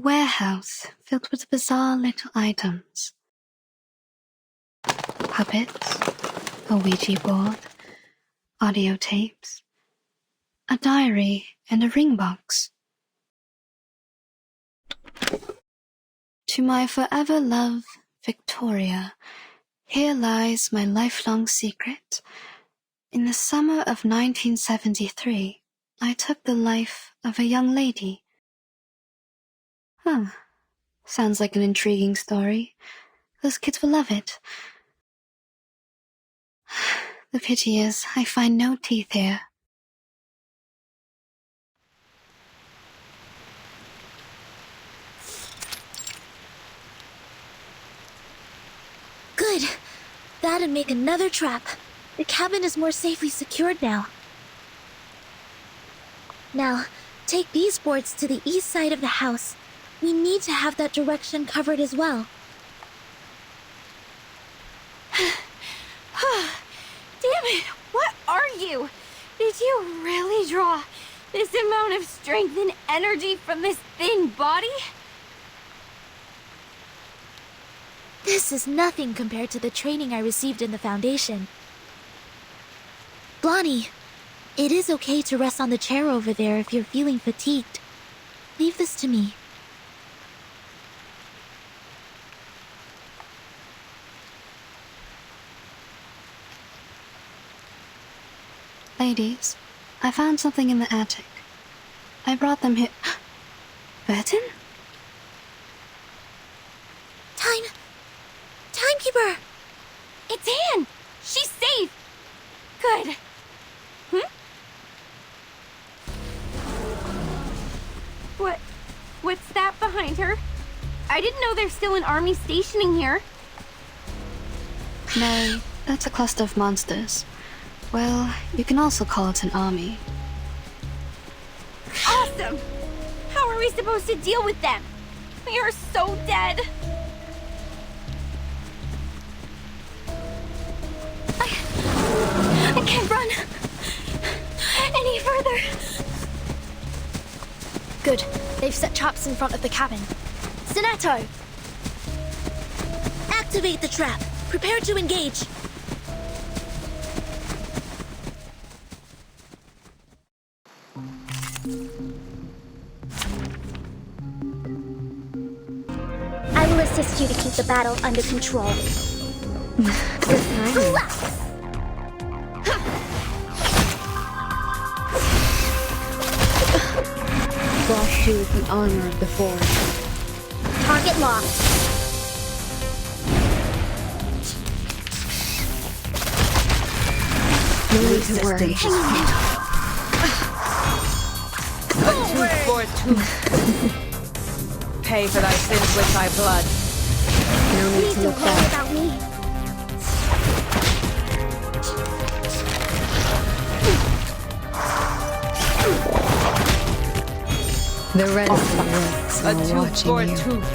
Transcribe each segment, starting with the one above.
warehouse filled with bizarre little items. Puppets, a Ouija board, audio tapes, a diary, and a ring box. To my forever love, Victoria, here lies my lifelong secret. In the summer of 1973, I took the life of a young lady. Sounds like an intriguing story. Those kids will love it. The pity is, I find no teeth here. Good. That'd make another trap. The cabin is more safely secured now. Now, take these boards to the east side of the house. We need to have that direction covered as well. Damn it! What are you? Did you really draw this amount of strength and energy from this thin body? This is nothing compared to the training I received in the Foundation. Blondie, it is okay to rest on the chair over there if you're feeling fatigued. Leave this to me. Ladies, I found something in the attic. I brought them here. Burton? Timekeeper! It's Anne! She's safe! Good. What's that behind her? I didn't know there's still an army stationing here. No, that's a cluster of monsters. Well, you can also call it an army. Awesome! How are we supposed to deal with them? We are so dead. I can't run any further. Good. They've set traps in front of the cabin. Sonato! Activate the trap. Prepare to engage. I will assist you to keep the battle under control. Frost shoes and armor of the forest. Target locked. No need to worry. A tooth for a tooth. Pay for thy sins with thy blood. No need Please to don't look worry back. about me. The reticent looks A while tooth watching for a you. tooth.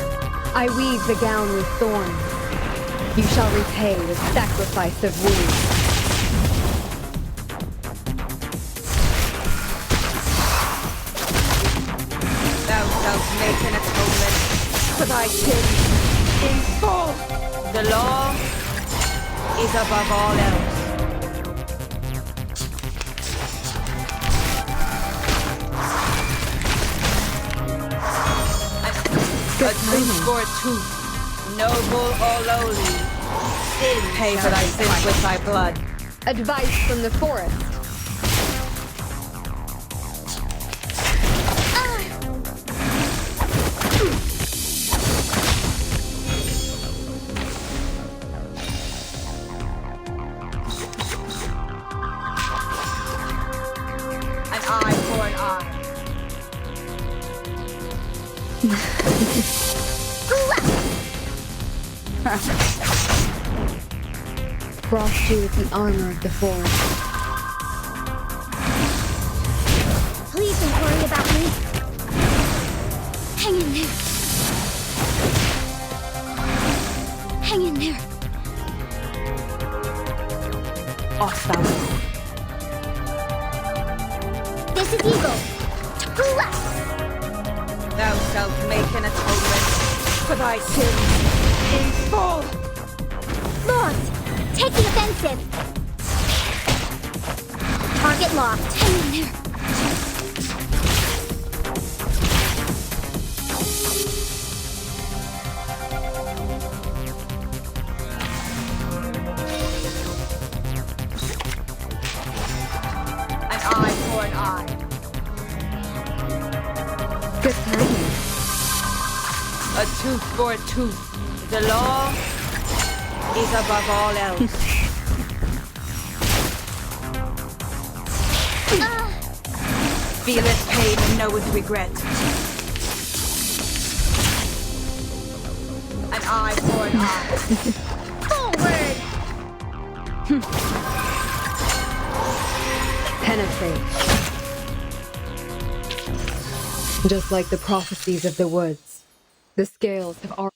I weave the gown with thorns. You shall repay with sacrifice of wounds. Thou shalt make an atonement for thy sins in full. The law is above all else. A tooth for a tooth, noble or lowly. Pay for thy sins with thy blood. Advice from the forest. An eye for an eye. Frost shoes and armor of the forest. Please don't worry about me. Hang in there. Hang in there. Off thou. This is Eagle. Thou shalt make an atonement for thy sins in full. Lord, take the offensive. Target locked. An eye for an eye. Good timing. A tooth for a tooth. The law is above all else. Feeleth pain and knoweth regret. An eye for an eye. Forward. Penetrate. Just like the prophecies of the woods, the scales have already...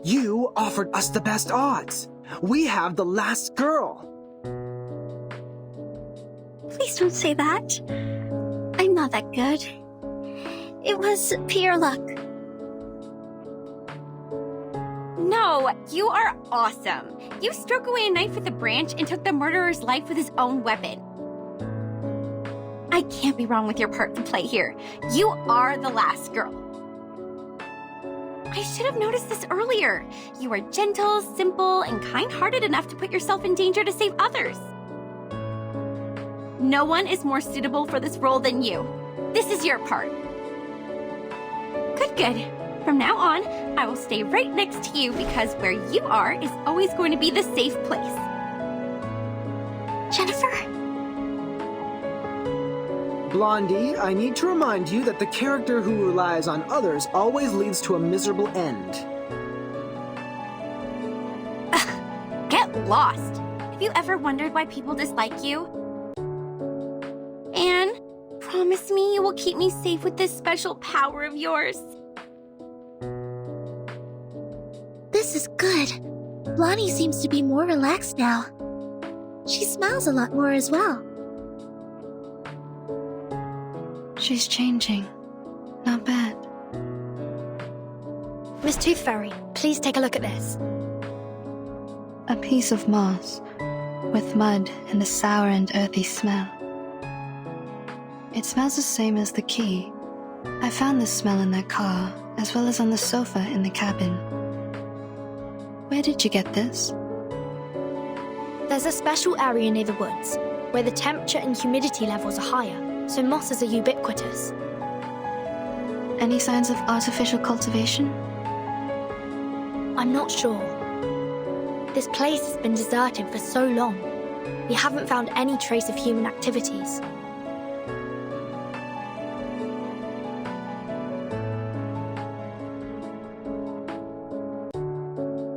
You offered us the best odds. We have the last girl. Please don't say that. I'm not that good. It was pure luck. No, you are awesome. You struck away a knife with a branch and took the murderer's life with his own weapon. I can't be wrong with your part to play here. You are the last girl. I should have noticed this earlier. You are gentle, simple, and kind-hearted enough to put yourself in danger to save others. No one is more suitable for this role than you. This is your part. Good. From now on, I will stay right next to you because where you are is always going to be the safe place. Jennifer? Blondie, I need to remind you that the character who relies on others always leads to a miserable end. Get lost. Have you ever wondered why people dislike you? Anne, promise me you will keep me safe with this special power of yours. This is good. Blondie seems to be more relaxed now. She smiles a lot more as well. She's changing. Not bad. Miss Tooth Fairy, please take a look at this. A piece of moss, with mud and a sour and earthy smell. It smells the same as the key. I found this smell in their car, as well as on the sofa in the cabin. Where did you get this? There's a special area near the woods, where the temperature and humidity levels are higher, so mosses are ubiquitous. Any signs of artificial cultivation? I'm not sure. This place has been deserted for so long. We haven't found any trace of human activities.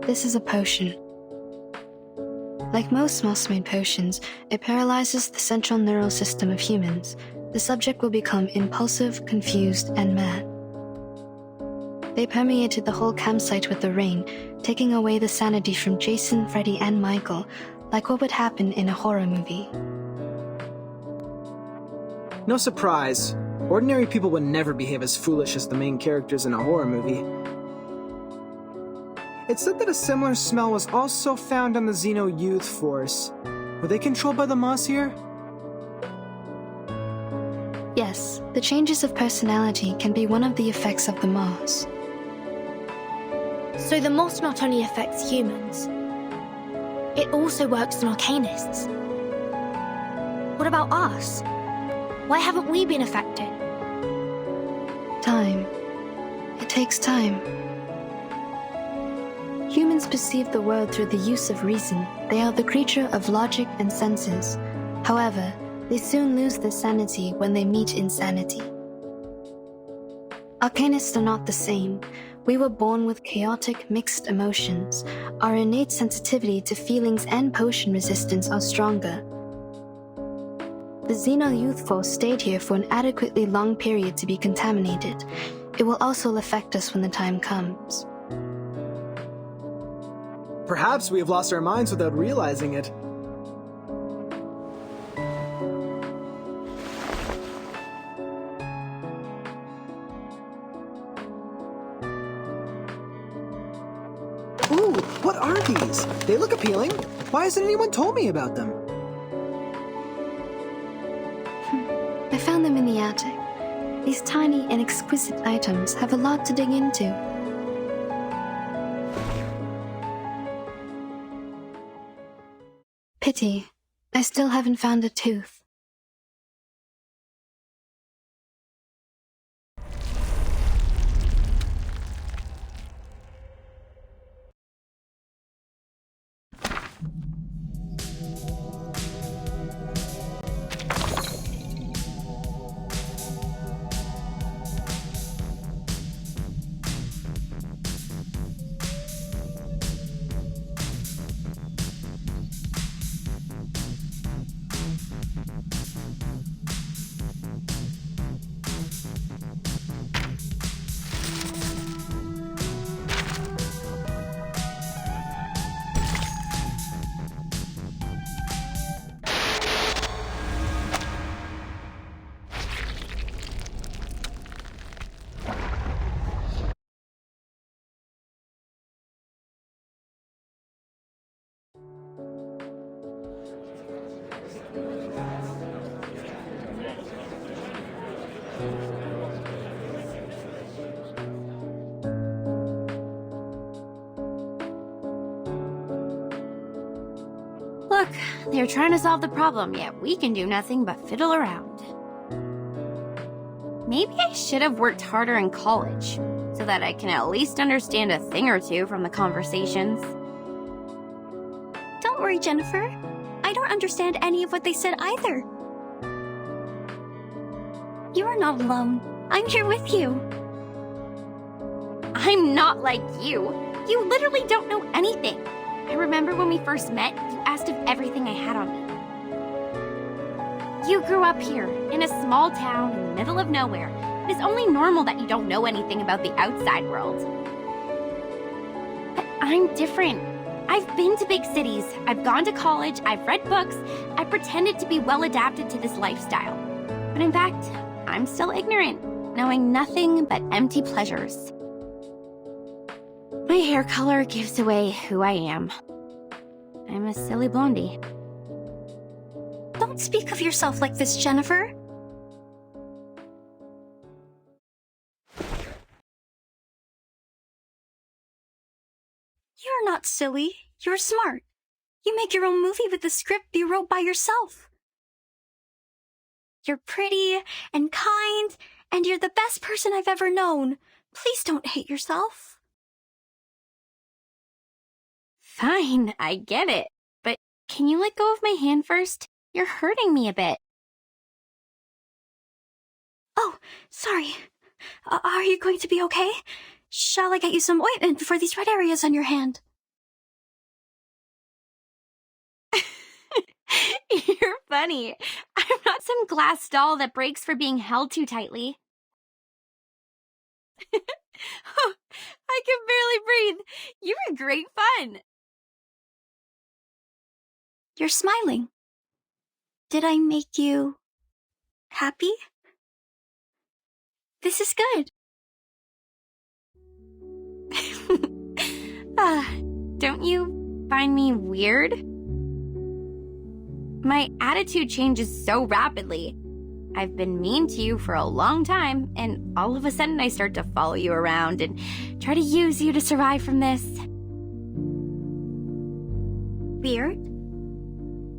This is a potion. Like most moss-made potions, it paralyzes the central neural system of humans, the subject will become impulsive, confused, and mad. They permeated the whole campsite with the rain, taking away the sanity from Jason, Freddy, and Michael, like what would happen in a horror movie. No surprise. Ordinary people would never behave as foolish as the main characters in a horror movie. It's said that a similar smell was also found on the Xeno Youth Force. Were they controlled by the moss here? Yes, the changes of personality can be one of the effects of the moss. So the moss not only affects humans, it also works on Arcanists. What about us? Why haven't we been affected? Time. It takes time. Humans perceive the world through the use of reason. They are the creature of logic and senses. However, they soon lose their sanity when they meet insanity. Arcanists are not the same. We were born with chaotic, mixed emotions. Our innate sensitivity to feelings and potion resistance are stronger. The Xeno Youth Force stayed here for an adequately long period to be contaminated. It will also affect us when the time comes. Perhaps we have lost our minds without realizing it. Ooh, what are these? They look appealing. Why hasn't anyone told me about them? I found them in the attic. These tiny and exquisite items have a lot to dig into. Pity, I still haven't found a tooth. Look, they're trying to solve the problem, yet we can do nothing but fiddle around. Maybe I should have worked harder in college, so that I can at least understand a thing or two from the conversations. Don't worry, Jennifer. I don't understand any of what they said either. You are not alone. I'm here with you. I'm not like you. You literally don't know anything. I remember when we first met, you asked if everything I had on me. You grew up here, in a small town in the middle of nowhere. It is only normal that you don't know anything about the outside world. But I'm different. I've been to big cities, I've gone to college, I've read books, I've pretended to be well adapted to this lifestyle. But in fact, I'm still ignorant, knowing nothing but empty pleasures. My hair color gives away who I am. I'm a silly blondie. Don't speak of yourself like this, Jennifer. You're not silly. You're smart. You make your own movie with the script you wrote by yourself. You're pretty and kind, and you're the best person I've ever known. Please don't hate yourself. Fine, I get it. But can you let go of my hand first? You're hurting me a bit. Oh, sorry. Are you going to be okay? Shall I get you some ointment for these red areas on your hand? You're funny. I'm not some glass doll that breaks for being held too tightly. Oh, I can barely breathe. You were great fun. You're smiling. Did I make you happy? This is good. Don't you find me weird? My attitude changes so rapidly. I've been mean to you for a long time, and all of a sudden I start to follow you around and try to use you to survive from this. Weird?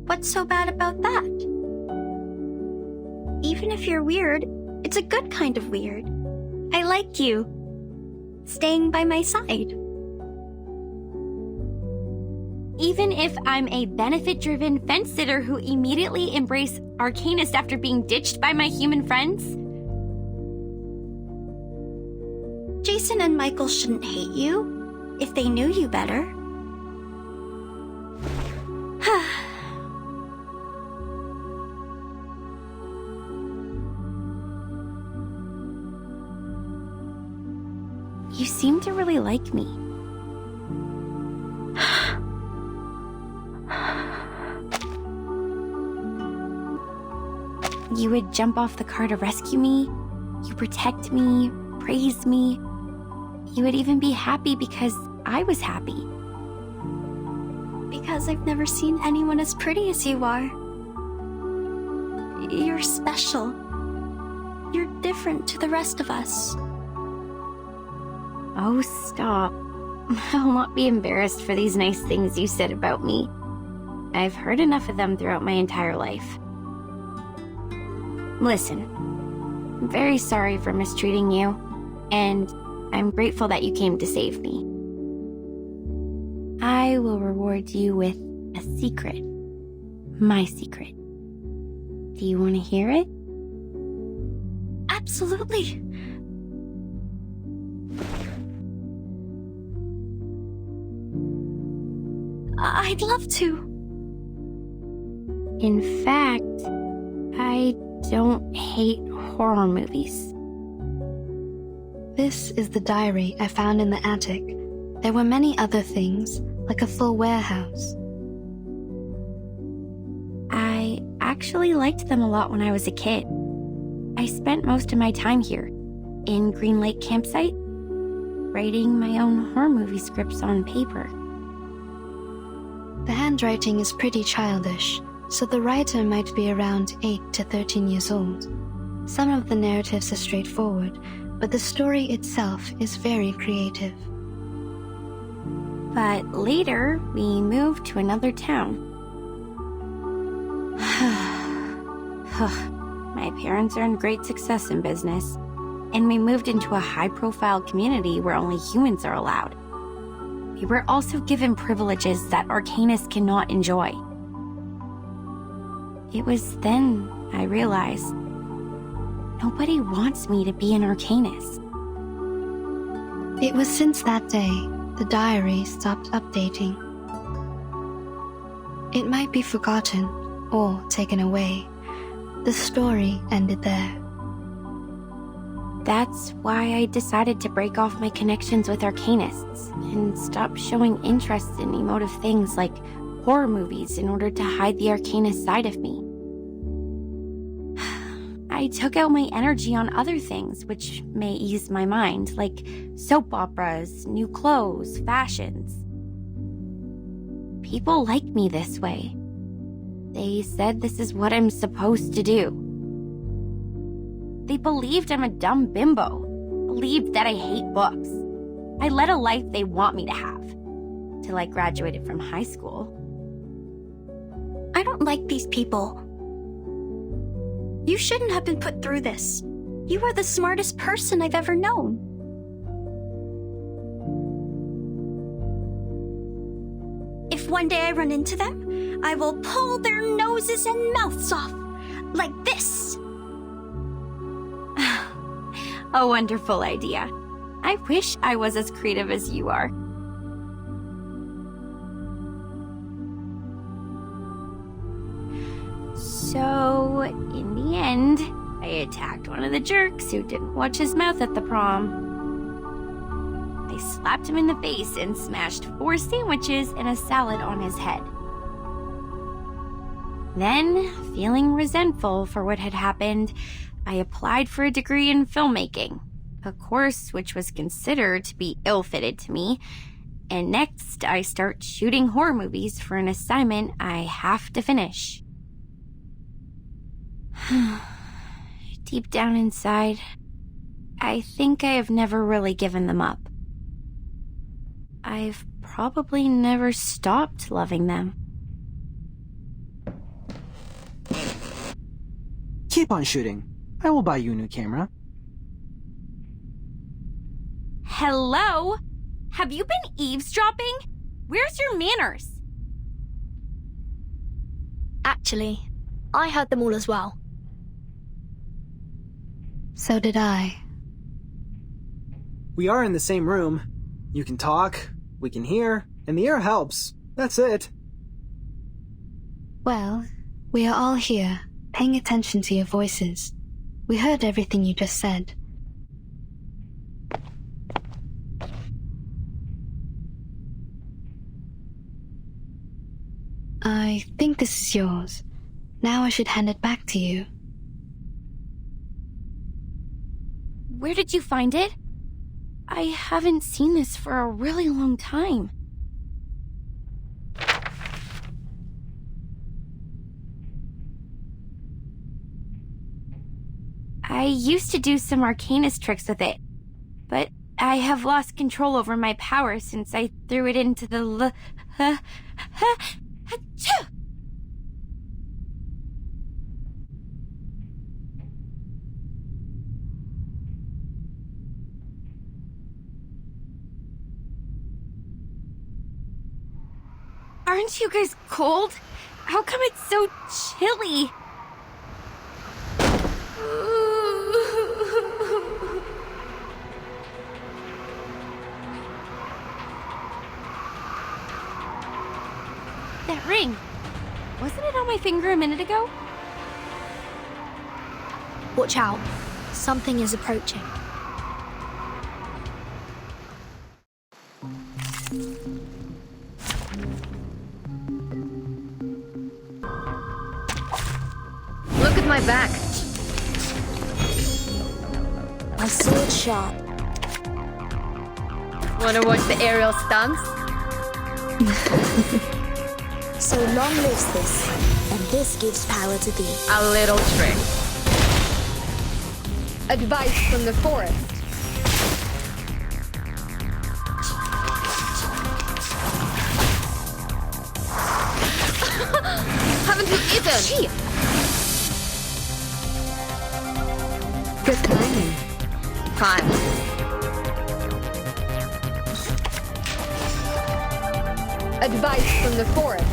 What's so bad about that? Even if you're weird, it's a good kind of weird. I like you. Staying by my side. Even if I'm a benefit-driven fence sitter who immediately embraced Arcanist after being ditched by my human friends? Jason and Michael shouldn't hate you if they knew you better. You seem to really like me. You would jump off the car to rescue me. You protect me, praise me. You would even be happy because I was happy. Because I've never seen anyone as pretty as you are. You're special. You're different to the rest of us. Oh, stop. I'll not be embarrassed for these nice things you said about me. I've heard enough of them throughout my entire life. Listen, I'm very sorry for mistreating you, and I'm grateful that you came to save me. I will reward you with a secret. My secret. Do you want to hear it? Absolutely. I'd love to. In fact, I don't hate horror movies. This is the diary I found in the attic. There were many other things, like a full warehouse. I actually liked them a lot when I was a kid. I spent most of my time here, in Green Lake Campsite, writing my own horror movie scripts on paper. The handwriting is pretty childish, so the writer might be around 8 to 13 years old. Some of the narratives are straightforward, but the story itself is very creative. But later, we moved to another town. My parents earned great success in business, and we moved into a high-profile community where only humans are allowed. We were also given privileges that Arcanists cannot enjoy. It was then I realized nobody wants me to be an Arcanist. It was since that day the diary stopped updating. It might be forgotten or taken away. The story ended there. That's why I decided to break off my connections with Arcanists and stop showing interest in emotive things like horror movies in order to hide the Arcanist side of me. I took out my energy on other things which may ease my mind, like soap operas, new clothes, fashions. People like me this way. They said this is what I'm supposed to do. They believed I'm a dumb bimbo, believed that I hate books. I led a life they want me to have, till I graduated from high school. I don't like these people. You shouldn't have been put through this. You are the smartest person I've ever known. If one day I run into them, I will pull their noses and mouths off, like this. A wonderful idea. I wish I was as creative as you are. So, in the end, I attacked one of the jerks who didn't watch his mouth at the prom. I slapped him in the face and smashed 4 sandwiches and a salad on his head. Then, feeling resentful for what had happened, I applied for a degree in filmmaking, a course which was considered to be ill-fitted to me, and next I start shooting horror movies for an assignment I have to finish. Deep down inside, I think I have never really given them up. I've probably never stopped loving them. Keep on shooting. I will buy you a new camera. Hello? Have you been eavesdropping? Where's your manners? Actually, I heard them all as well. So did I. We are in the same room. You can talk, we can hear, and the air helps. That's it. Well, we are all here, paying attention to your voices. We heard everything you just said. I think this is yours. Now I should hand it back to you. Where did you find it? I haven't seen this for a really long time. I used to do some arcanist tricks with it, but I have lost control over my power since I threw it into the Aren't you guys cold? How come it's so chilly? That ring. Wasn't it on my finger a minute ago? Watch out. Something is approaching. Look at my back. My sword sharp. Wanna watch the aerial stunts? So long lives this, and this gives power to thee. A little trick. Advice from the forest. Haven't you eaten? Gee, Good timing. Fine. Advice from the forest.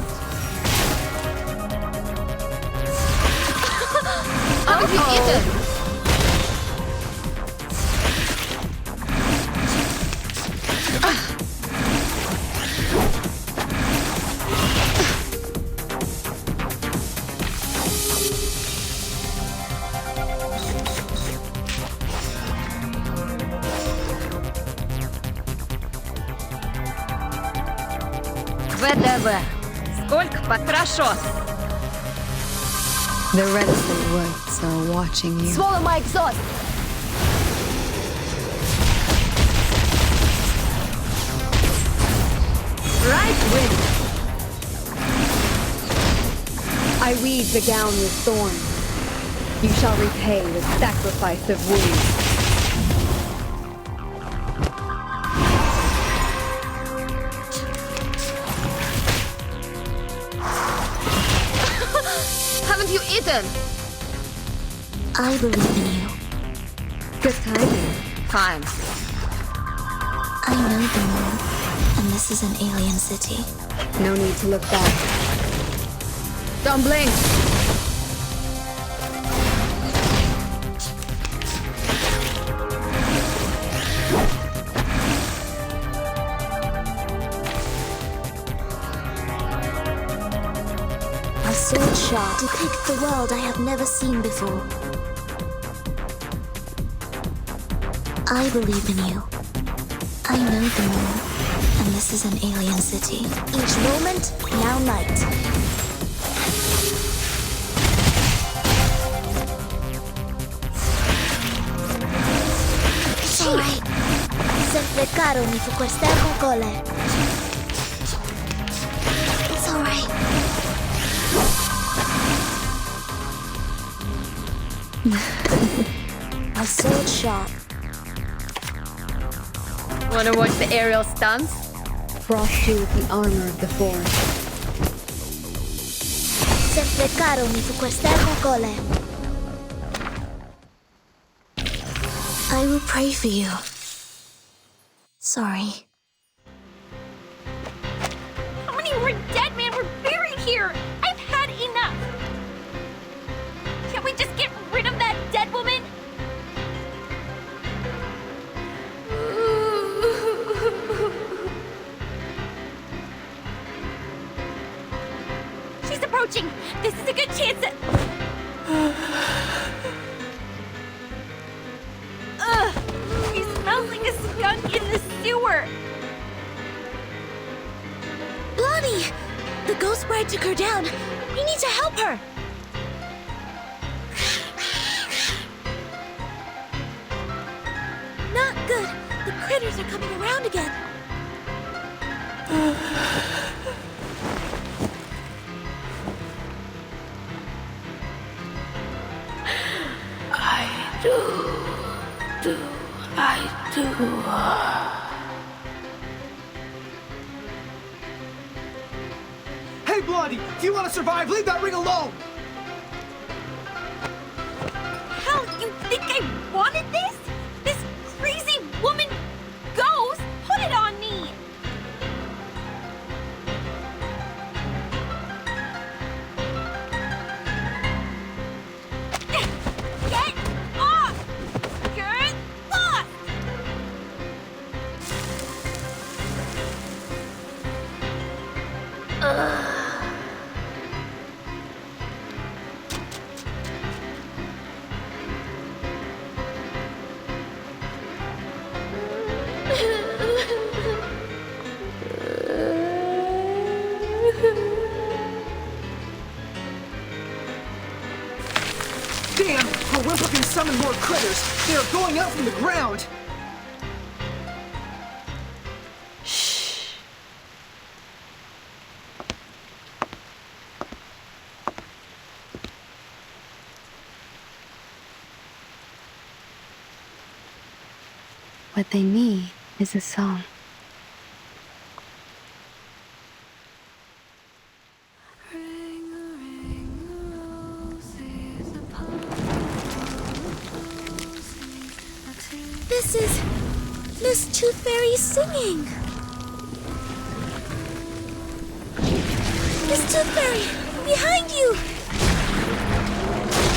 Haven't you eaten? ВДВ. Сколько хорошо. The reticent woods are watching you. Swallow my exhaust! Right wind. I weave the gown with thorns. You shall repay with sacrifice of wounds. Haven't you eaten? I believe in you. Good timing. Fine. I know the moon, and this is an alien city. No need to look back. Don't blink. My sword shot depict the world I have never seen before. I believe in you. I know the moon, and this is an alien city. Each moment, now night. It's alright. Sempre caro mi fu quest'ermo cole. It's alright. My sword sharp. Wanna watch the aerial stunts? Frost you with the armor of the forest. Sempre caro mi fu quest'ermo cole. I will pray for you. Sorry. How many more dead men were buried here? I've had enough. Can't we just get rid of that dead woman? She's approaching. This is a good chance to... Ugh! She smells like a skunk in the sewer. Blondie! The ghost bride took her down. We need to help her. Not good. The critters are coming around again. Hey, Blondie! If you want to survive, leave that ring alone! Hell, you think I wanted this? This crazy woman ghost put it on me! Get off! You're lost! Damn! Her whimper can summon more critters! They are going up from the ground! Shh. What they need is a song. This is Miss Tooth Fairy singing. Miss Tooth Fairy, behind you.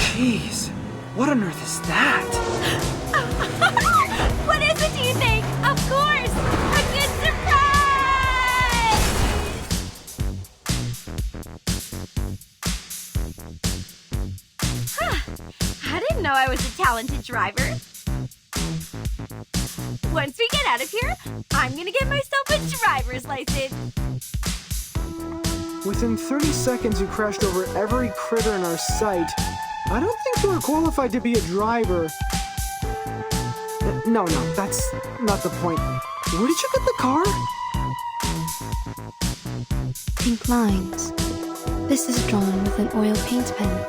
Jeez, what on earth is that? What is it, do you think? Of course! A good surprise! Huh. I didn't know I was a talented driver. Once we get out of here, I'm gonna get myself a driver's license. Within 30 seconds, you crashed over every critter in our sight. I don't think you are qualified to be a driver. No, that's not the point. Where did you get the car? Pink lines. This is drawn with an oil paint pen.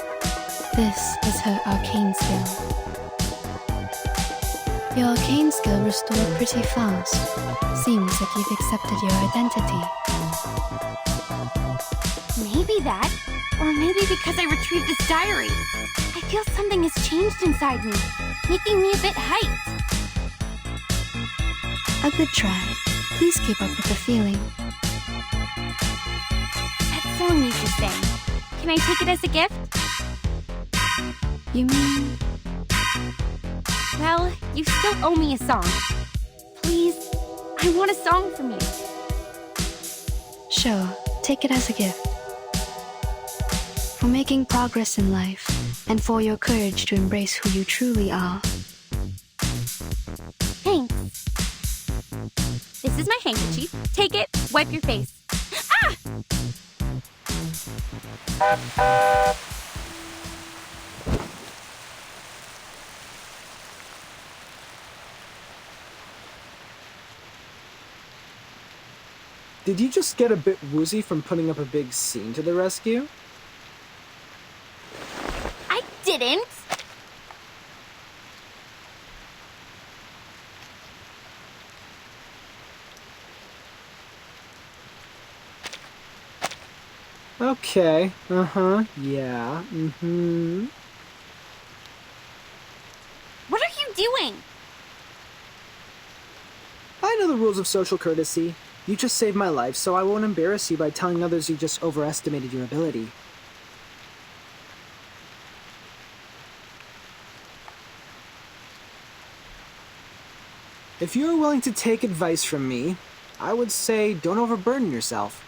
This is her arcane skill. Your arcane skill restored pretty fast. Seems like you've accepted your identity. Maybe that, or maybe because I retrieved this diary. I feel something has changed inside me, making me a bit hyped. A good try. Please keep up with the feeling. That song you just sang, can I take it as a gift? You mean... Well, you still owe me a song. Please, I want a song from you. Sure, take it as a gift. for making progress in life, and for your courage to embrace who you truly are. Thanks. This is my handkerchief. Take it, wipe your face. Ah! Did you just get a bit woozy from putting up a big scene to the rescue? I didn't. Okay, yeah, What are you doing? I know the rules of social courtesy. You just saved my life, so I won't embarrass you by telling others you just overestimated your ability. If you're willing to take advice from me, I would say don't overburden yourself.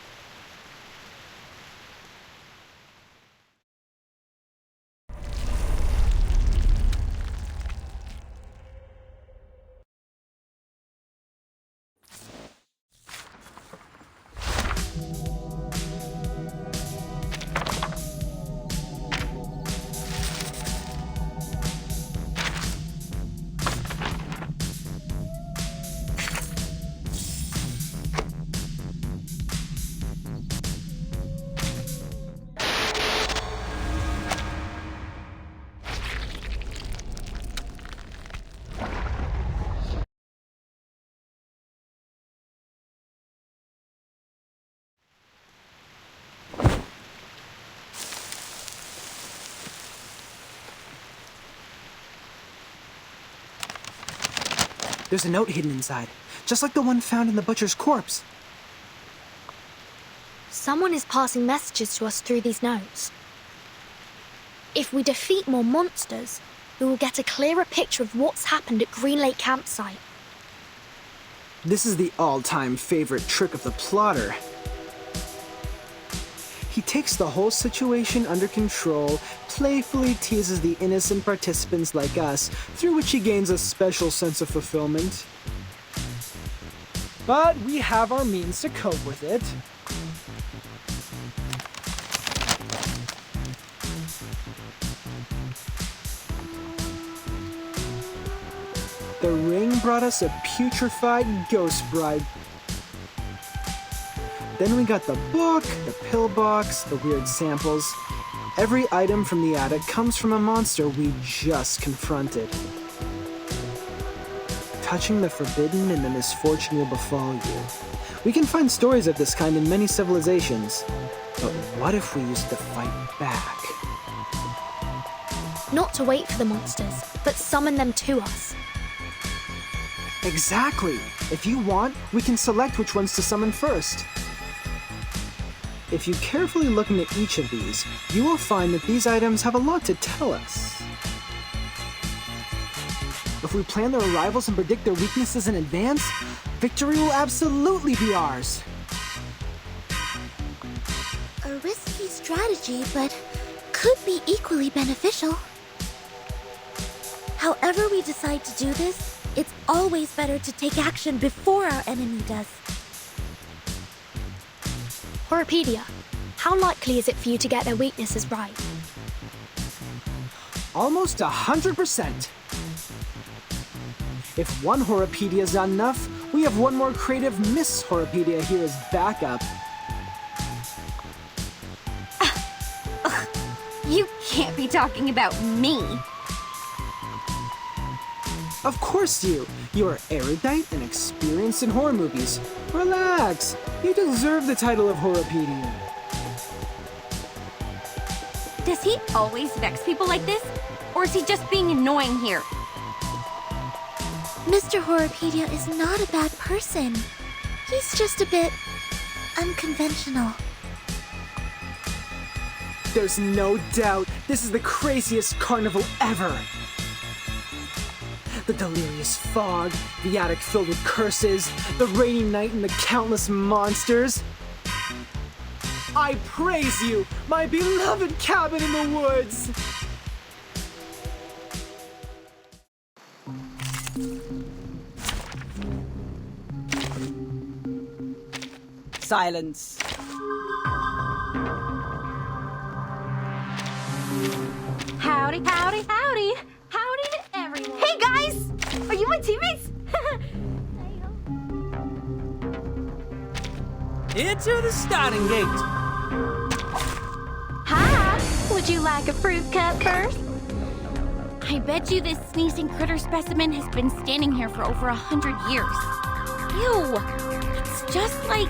There's a note hidden inside, just like the one found in the butcher's corpse. Someone is passing messages to us through these notes. If we defeat more monsters, we will get a clearer picture of what's happened at Green Lake Campsite. This is the all-time favorite trick of the plotter. He takes the whole situation under control, playfully teases the innocent participants like us, through which he gains a special sense of fulfillment. But we have our means to cope with it. The ring brought us a putrefied ghost bride. Then we got the book, the pill box, the weird samples. Every item from the attic comes from a monster we just confronted. Touching the forbidden and the misfortune will befall you. We can find stories of this kind in many civilizations. But what if we used to fight back? Not to wait for the monsters, but summon them to us. Exactly! If you want, we can select which ones to summon first. If you carefully look into each of these, you will find that these items have a lot to tell us. If we plan their arrivals and predict their weaknesses in advance, victory will absolutely be ours. A risky strategy, but could be equally beneficial. However we decide to do this, it's always better to take action before our enemy does. Horopedia, how likely is it for you to get their weaknesses right? Almost 100%. If one Horopedia is not enough, we have one more creative Miss Horopedia here as backup. You can't be talking about me. Of course you! You are erudite and experienced in horror movies. Relax! You deserve the title of Horopedia. Does he always vex people like this? Or is he just being annoying here? Mr. Horopedia is not a bad person. He's just a bit unconventional. There's no doubt this is the craziest carnival ever! The delirious fog, the attic filled with curses, the rainy night and the countless monsters. I praise you, my beloved cabin in the woods! Silence. Howdy, howdy, howdy. Howdy to everyone. Hey, guys! Are you my teammates? Into the starting gate. Hi! Would you like a fruit cup first? I bet you this sneezing critter specimen has been standing here for over 100 years. Ew! It's just like...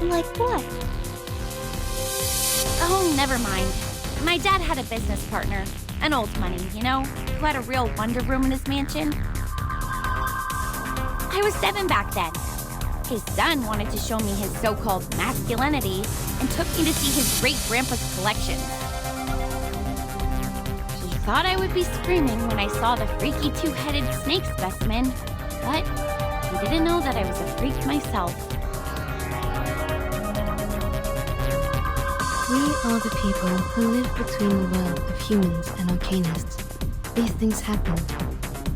Like what? Oh, never mind. My dad had a business partner, an old money, you know, who had a real wonder room in his mansion. I was 7 back then. His son wanted to show me his so-called masculinity and took me to see his great-grandpa's collection. He thought I would be screaming when I saw the freaky two-headed snake specimen, but he didn't know that I was a freak myself. We are the people who live between the world of humans and arcanists. These things happen.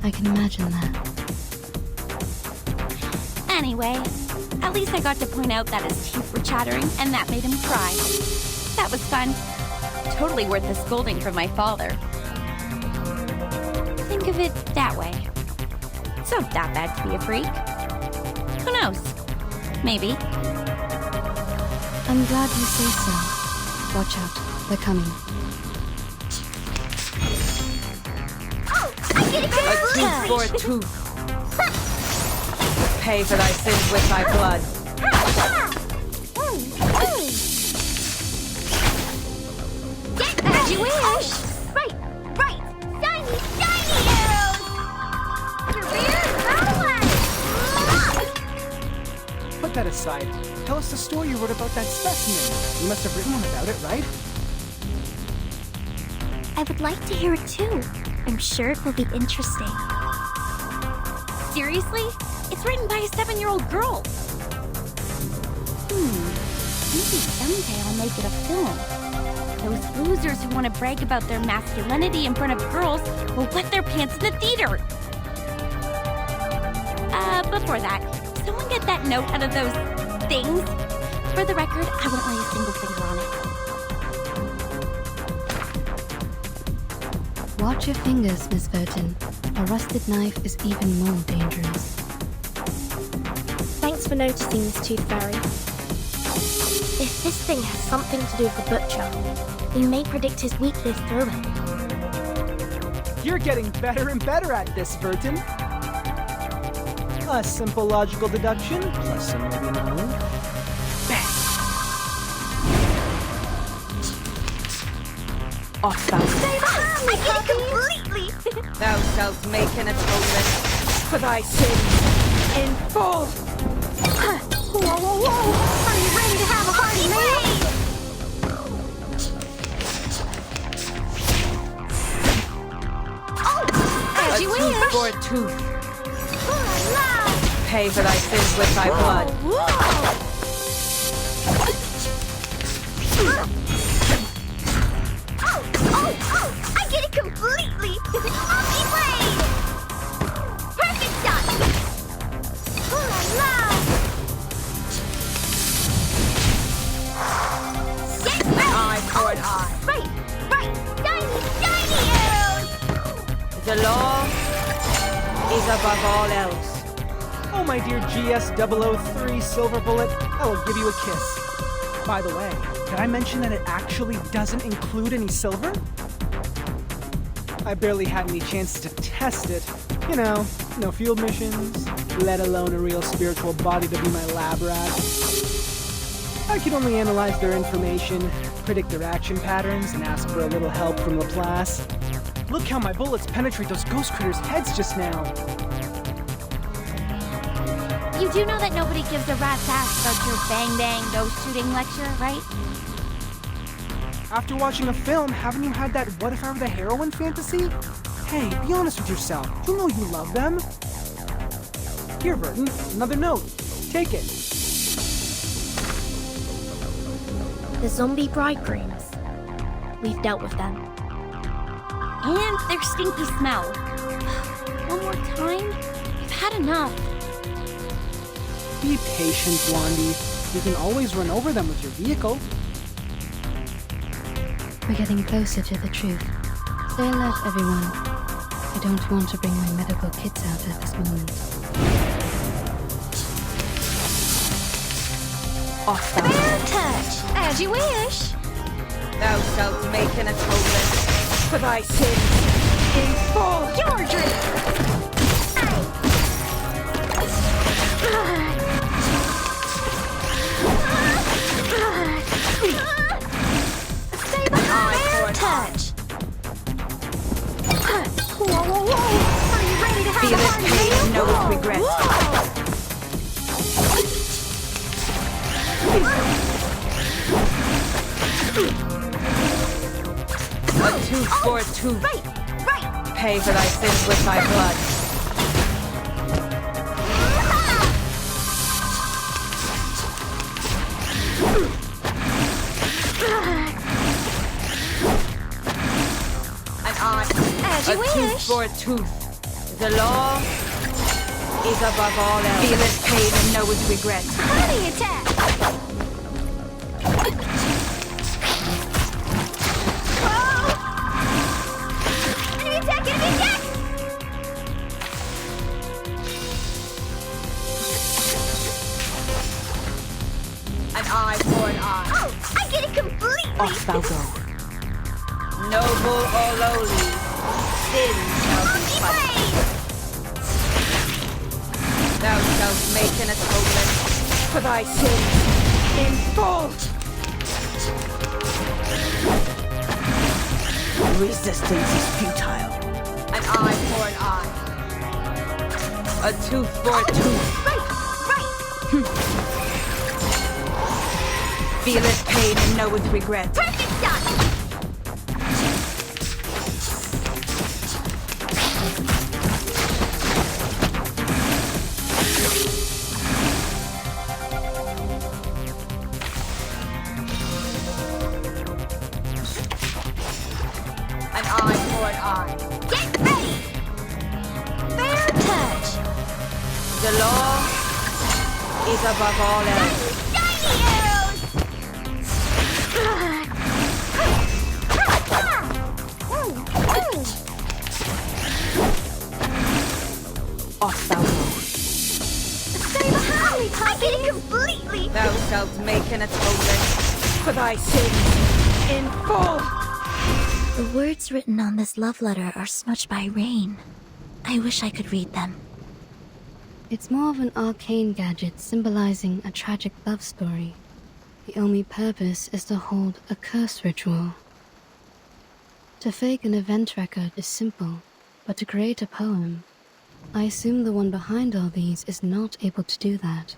I can imagine that. Anyway, at least I got to point out that his teeth were chattering and that made him cry. That was fun. Totally worth the scolding from my father. Think of it that way. It's not that bad to be a freak. Who knows? Maybe. I'm glad you say so. Watch out, they're coming. A tooth for a tooth. Pay for thy sins with thy blood. As you wish! Right! Shiny arrows! Career battle! Put that aside. Tell us the story you wrote about that specimen. You must have written one about it, right? I would like to hear it too. I'm sure it will be interesting. Seriously? It's written by a 7-year-old girl. Maybe someday I'll make it a film. Those losers who want to brag about their masculinity in front of girls will wet their pants in the theater. Before that, someone get that note out of those things. For the record, I won't lay a single finger on it. Watch your fingers, Miss Burton. A rusted knife is even more dangerous. Thanks for noticing this tooth fairy. If this thing has something to do with the butcher, we may predict his weakness through it. You're getting better and better at this, Burton. A simple logical deduction, plus some maybe knowledge. Bang! Off thou I get it completely! Thou shalt make an atonement for thy sins in full. Whoa! Are you ready to have a party, man? As you A tooth wish! for a tooth. Pay for thy sins with thy blood. I get it completely! Monkey blade! Perfect shot! Ooh la la! Get ready! Eye for an eye. Right! Shiny arrows! The law is above all else. Oh, my dear GS003 Silver Bullet, I will give you a kiss. By the way, did I mention that it actually doesn't include any silver? I barely had any chances to test it. You know, no field missions, let alone a real spiritual body to be my lab rat. I could only analyze their information, predict their action patterns, and ask for a little help from Laplace. Look how my bullets penetrate those ghost critters' heads just now. You do know that nobody gives a rat's ass about your bang ghost shooting lecture, right? After watching a film, haven't you had that what if I were the heroine fantasy? Hey, be honest with yourself. You know you love them. Here, Burton, another note. Take it. The zombie bridegrooms. We've dealt with them. And their stinky smell. One more time? We've had enough. Be patient, Blondie. You can always run over them with your vehicle. We're getting closer to the truth. Say alert, everyone. I don't want to bring my medical kits out at this moment. Fair touch, as you wish. Thou shalt make an atonement for thy sins in full. Your drink. Stay behind. Fair touch. Whoa, whoa, whoa. Are you ready to have Feel a it hard pain meal? and know its regret. A tooth for a tooth. Right. Pay for thy sins with thy blood. An eye, As a you tooth wish. for a tooth. The law is above all else. Feel its pain and know its regret. Honey attack. Whoa. Enemy attack, enemy attack. An eye for an eye. Oh, I get it completely. Off thou go. Noble or lowly, sin shall be Monkey punished. blade. Thou shalt make an atonement for thy sins in full. Resistance is futile. An eye for an eye. A tooth for a tooth. Right. Feel its pain and know its regret. Perfect shot. An eye for an eye. Get ready. Fair touch. The law is above all else. Shiny arrows. Off thou go. Stay behind me, I get it completely. Thou shalt make an atonement for thy sins in full. The words written on this love letter are smudged by rain. I wish I could read them. It's more of an arcane gadget symbolizing a tragic love story. The only purpose is to hold a curse ritual. To fake an event record is simple, but to create a poem, I assume the one behind all these is not able to do that.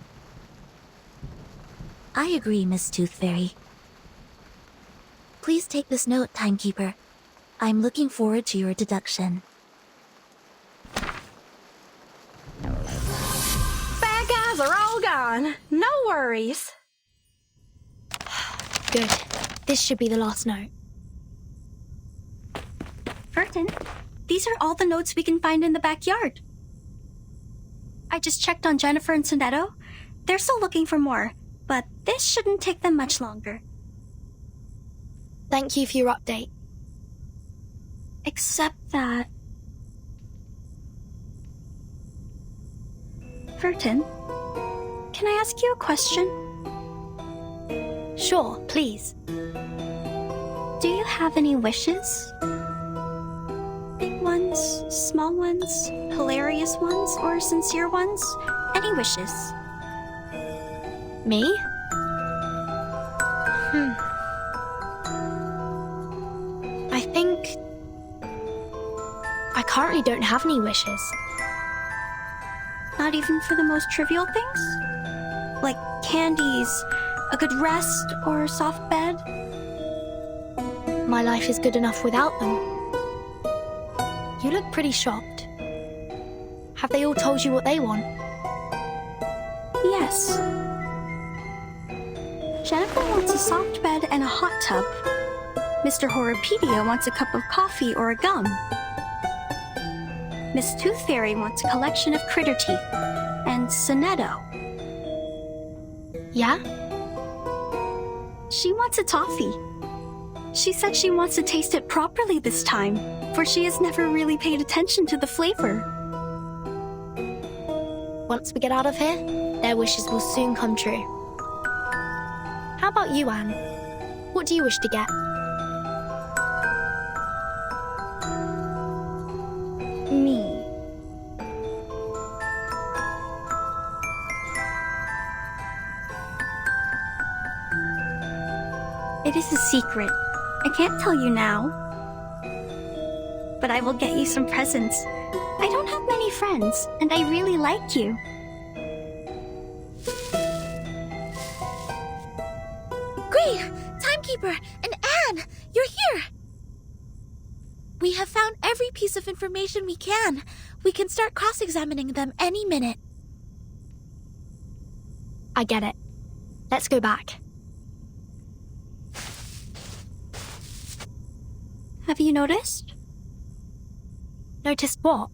I agree, Miss Tooth Fairy. Please take this note, Timekeeper. I'm looking forward to your deduction. Bad guys are all gone. No worries. Good. This should be the last note. Burton, these are all the notes we can find in the backyard. I just checked on Jennifer and Sonetto. They're still looking for more, but this shouldn't take them much longer. Thank you for your update. Except that... Burton, can I ask you a question? Sure, please. Do you have any wishes? Big ones, small ones, hilarious ones, or sincere ones? Any wishes? Me? I think... I currently don't have any wishes. Not even for the most trivial things? Like candies, a good rest, or a soft bed? My life is good enough without them. You look pretty shocked. Have they all told you what they want? Yes. Jennifer wants a soft bed and a hot tub. Mr. Horopedia wants a cup of coffee or a gum. Miss Tooth Fairy wants a collection of critter teeth. And Sonetto. Yeah? She wants a toffee. She said she wants to taste it properly this time, for she has never really paid attention to the flavor. Once we get out of here, their wishes will soon come true. How about you, Anne? What do you wish to get? Me. It is a secret. I can't tell you now. But I will get you some presents. I don't have many friends, and I really like you. Gray, Timekeeper, and Anne, you're here! We have found every piece of information we can. We can start cross-examining them any minute. I get it. Let's go back. Have you noticed? Noticed what?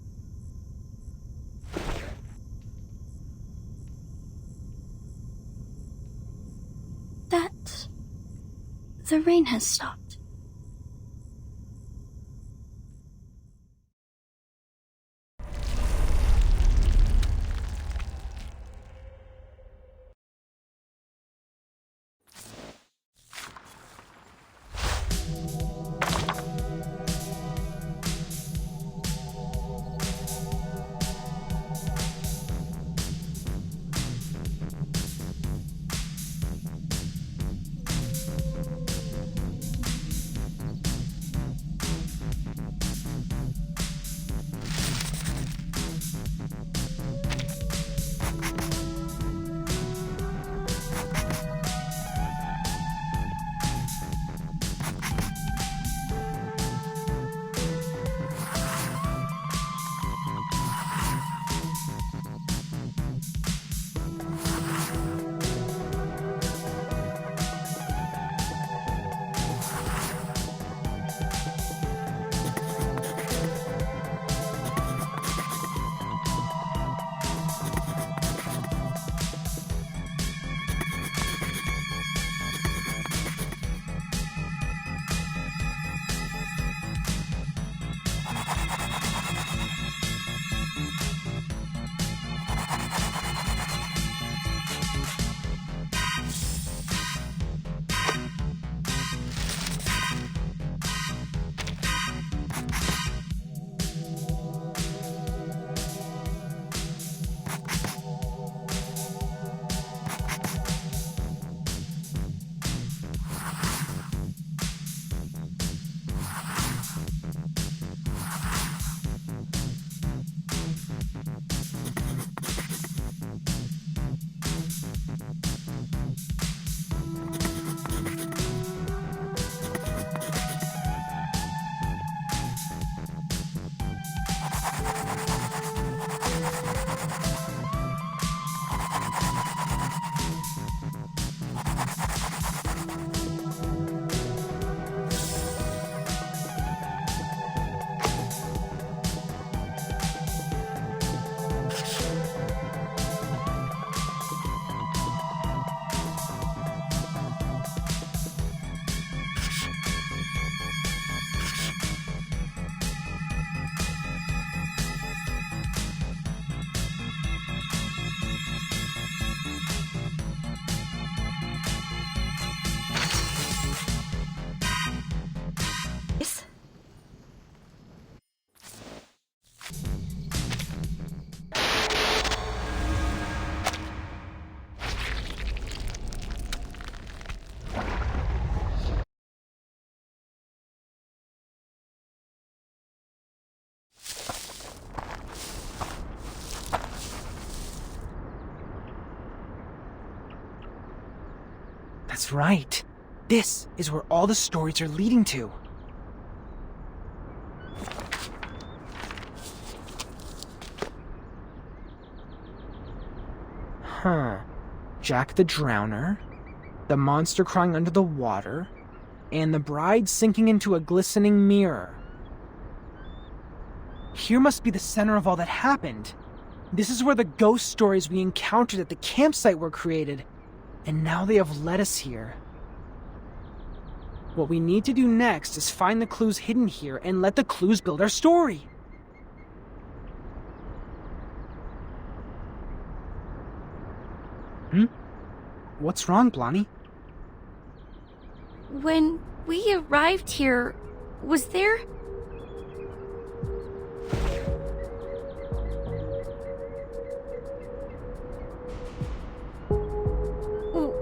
That the rain has stopped. That's right. This is where all the stories are leading to. Huh. Jack the Drowner, the monster crying under the water, and the bride sinking into a glistening mirror. Here must be the center of all that happened. This is where the ghost stories we encountered at the campsite were created, and now they have led us here. What we need to do next is find the clues hidden here and let the clues build our story. What's wrong, Blondie? When we arrived here, was there...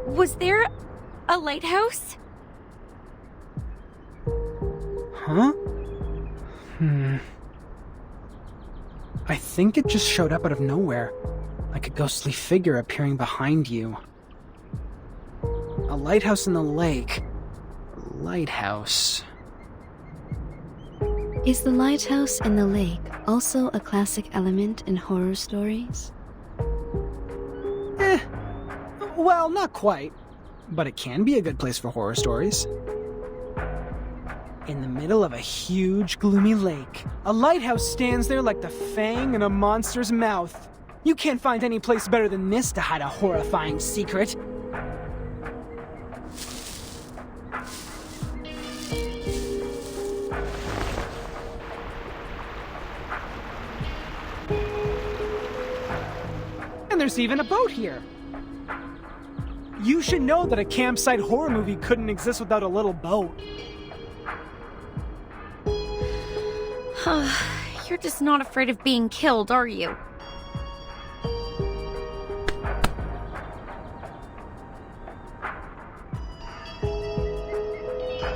Was there a lighthouse? Huh? I think it just showed up out of nowhere, like a ghostly figure appearing behind you. A lighthouse in the lake. A lighthouse. Is the lighthouse in the lake also a classic element in horror stories? Well, not quite. But it can be a good place for horror stories. In the middle of a huge, gloomy lake, a lighthouse stands there like the fang in a monster's mouth. You can't find any place better than this to hide a horrifying secret. And there's even a boat here. You should know that a campsite horror movie couldn't exist without a little boat. You're just not afraid of being killed, are you?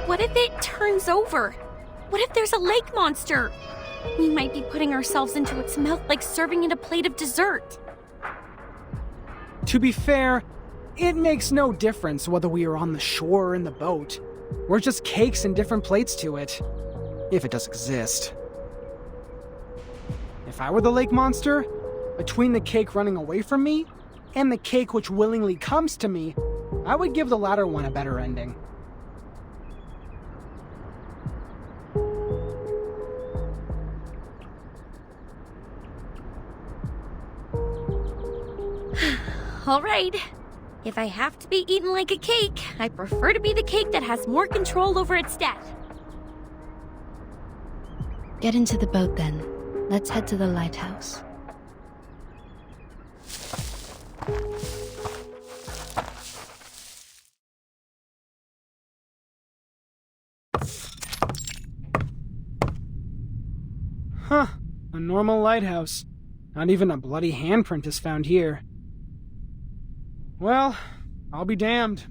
What if it turns over? What if there's a lake monster? We might be putting ourselves into its mouth like serving it a plate of dessert. To be fair, it makes no difference whether we are on the shore or in the boat. We're just cakes and different plates to it. If it does exist. If I were the lake monster, between the cake running away from me and the cake which willingly comes to me, I would give the latter one a better ending. All right. If I have to be eaten like a cake, I prefer to be the cake that has more control over its death. Get into the boat then. Let's head to the lighthouse. Huh. A normal lighthouse. Not even a bloody handprint is found here. Well, I'll be damned.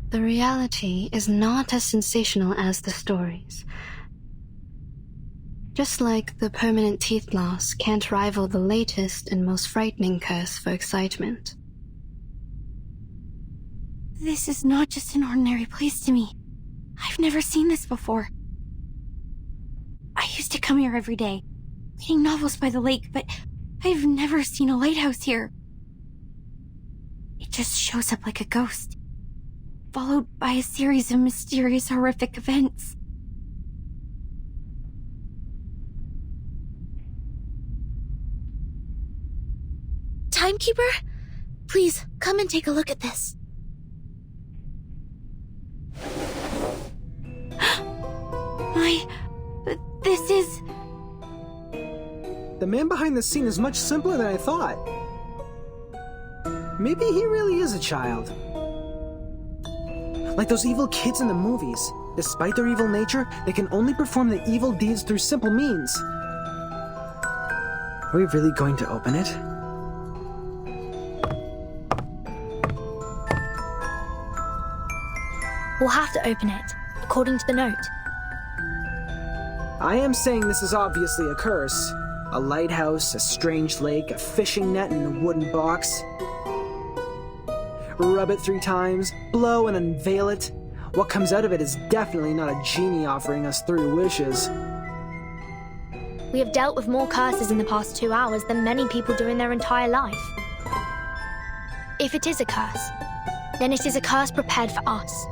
The reality is not as sensational as the stories. Just like the permanent teeth loss can't rival the latest and most frightening curse for excitement. This is not just an ordinary place to me. I've never seen this before. I used to come here every day, reading novels by the lake, but I've never seen a lighthouse here. It just shows up like a ghost, followed by a series of mysterious, horrific events. Timekeeper? Please, come and take a look at this. This is... The man behind the scene is much simpler than I thought. Maybe he really is a child. Like those evil kids in the movies. Despite their evil nature, they can only perform the evil deeds through simple means. Are we really going to open it? We'll have to open it, according to the note. I am saying this is obviously a curse. A lighthouse, a strange lake, a fishing net, and a wooden box. Rub it 3 times, blow and unveil it. What comes out of it is definitely not a genie offering us 3 wishes. We have dealt with more curses in the past 2 hours than many people do in their entire life. If it is a curse, then it is a curse prepared for us.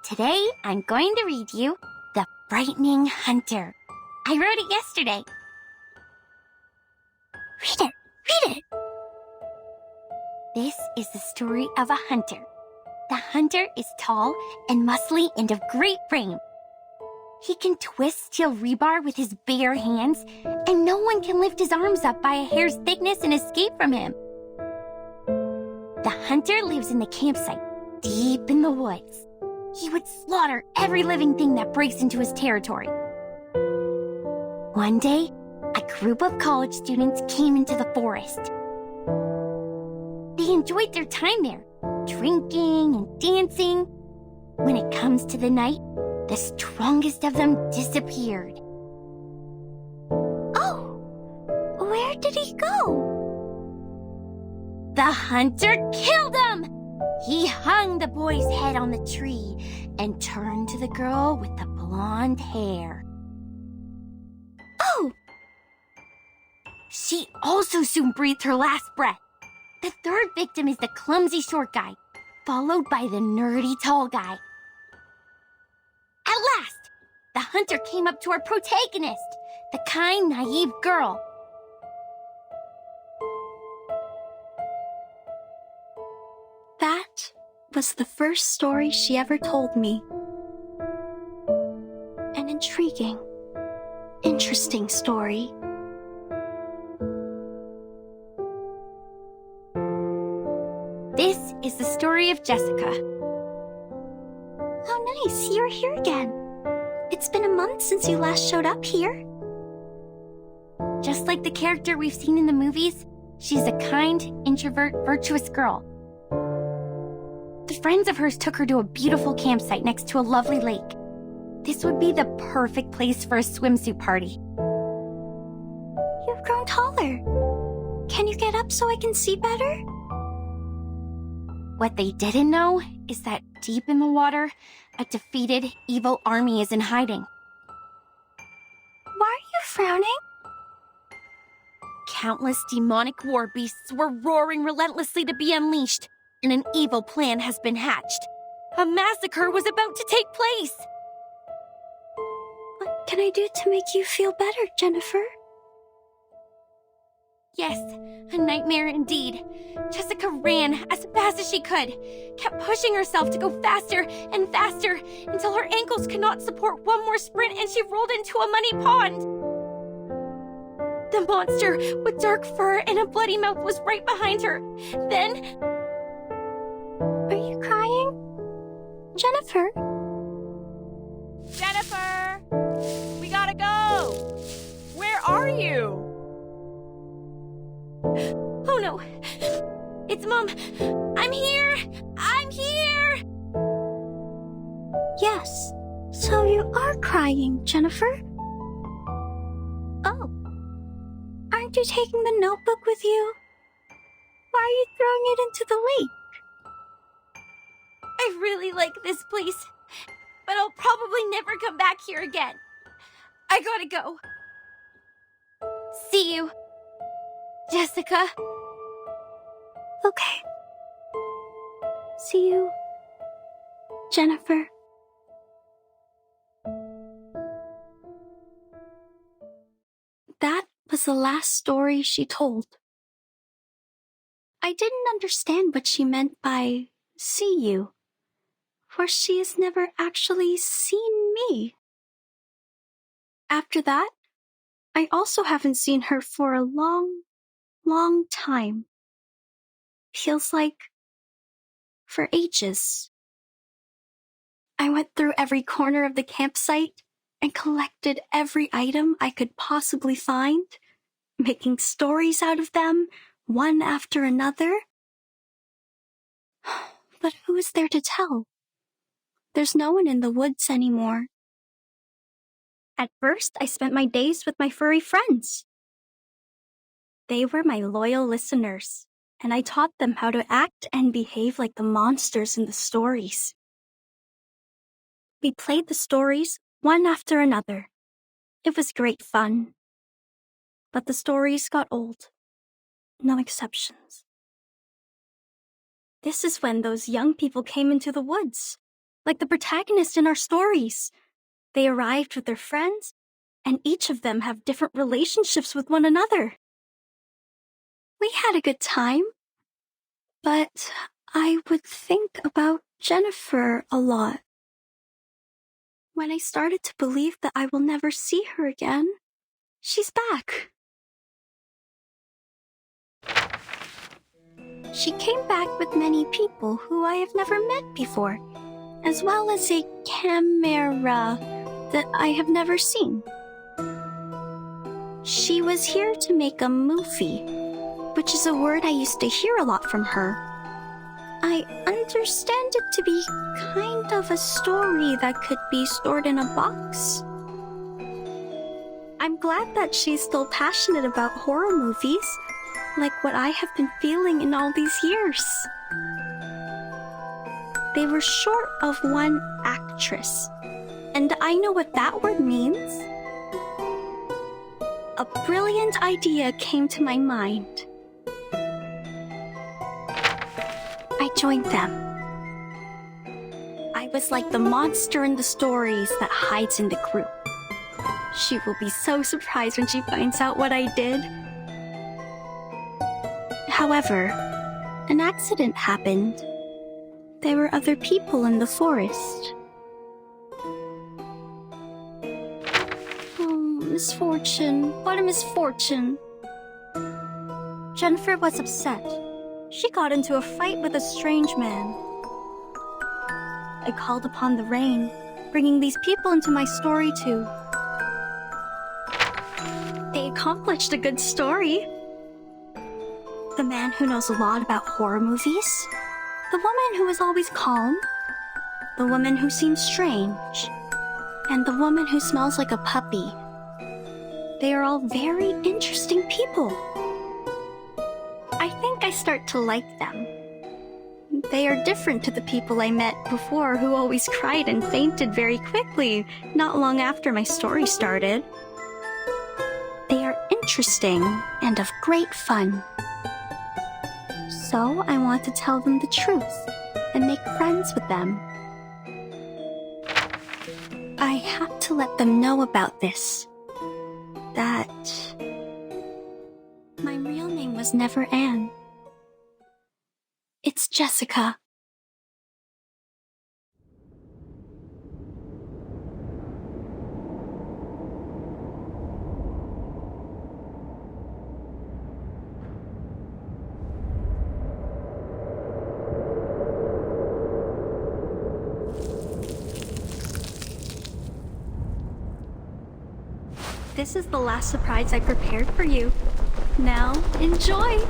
Today, I'm going to read you The Frightening Hunter. I wrote it yesterday. Read it! This is the story of a hunter. The hunter is tall and muscly and of great frame. He can twist steel rebar with his bare hands, and no one can lift his arms up by a hair's thickness and escape from him. The hunter lives in the campsite, deep in the woods. He would slaughter every living thing that breaks into his territory. One day, a group of college students came into the forest. They enjoyed their time there, drinking and dancing. When it comes to the night, the strongest of them disappeared. Oh, where did he go? The hunter killed him! He hung the boy's head on the tree and turned to the girl with the blonde hair. Oh! She also soon breathed her last breath. The third victim is the clumsy short guy, followed by the nerdy tall guy. At last, the hunter came up to our protagonist, the kind, naive girl. That was the first story she ever told me. An intriguing, interesting story. This is the story of Jessica. How nice, you're here again. It's been a month since you last showed up here. Just like the character we've seen in the movies, she's a kind, introvert, virtuous girl. The friends of hers took her to a beautiful campsite next to a lovely lake. This would be the perfect place for a swimsuit party. You've grown taller. Can you get up so I can see better? What they didn't know is that deep in the water, a defeated, evil army is in hiding. Why are you frowning? Countless demonic war beasts were roaring relentlessly to be unleashed, and an evil plan has been hatched. A massacre was about to take place. What can I do to make you feel better, Jennifer? Yes, a nightmare indeed. Jessica ran as fast as she could, kept pushing herself to go faster and faster until her ankles could not support one more sprint and she rolled into a muddy pond. The monster with dark fur and a bloody mouth was right behind her. Then... Are you crying? Jennifer? Jennifer! We gotta go! Where are you? Oh no! It's Mom! I'm here! I'm here! Yes. So you are crying, Jennifer? Oh. Aren't you taking the notebook with you? Why are you throwing it into the lake? I really like this place, but I'll probably never come back here again. I gotta go. See you, Jessica. Okay. See you, Jennifer. That was the last story she told. I didn't understand what she meant by see you, for she has never actually seen me. After that, I also haven't seen her for a long, long time. Feels like for ages. I went through every corner of the campsite and collected every item I could possibly find, making stories out of them, one after another. But who is there to tell? There's no one in the woods anymore. At first, I spent my days with my furry friends. They were my loyal listeners, and I taught them how to act and behave like the monsters in the stories. We played the stories one after another. It was great fun. But the stories got old. No exceptions. This is when those young people came into the woods, like the protagonist in our stories. They arrived with their friends, and each of them have different relationships with one another. We had a good time, but I would think about Jennifer a lot. When I started to believe that I will never see her again, she's back. She came back with many people who I have never met before, as well as a camera that I have never seen. She was here to make a movie, which is a word I used to hear a lot from her. I understand it to be kind of a story that could be stored in a box. I'm glad that she's still passionate about horror movies, like what I have been feeling in all these years. They were short of one actress, and I know what that word means. A brilliant idea came to my mind. I joined them. I was like the monster in the stories that hides in the group. She will be so surprised when she finds out what I did. However, an accident happened. There were other people in the forest. Oh, misfortune. What a misfortune. Jennifer was upset. She got into a fight with a strange man. I called upon the rain, bringing these people into my story too. They accomplished a good story. The man who knows a lot about horror movies, the woman who is always calm, the woman who seems strange, and the woman who smells like a puppy. They are all very interesting people. I think I start to like them. They are different to the people I met before who always cried and fainted very quickly, not long after my story started. They are interesting and of great fun. So I want to tell them the truth and make friends with them. I have to let them know about this. That my real name was never Anne. It's Jessica. This is the last surprise I prepared for you. Now, enjoy!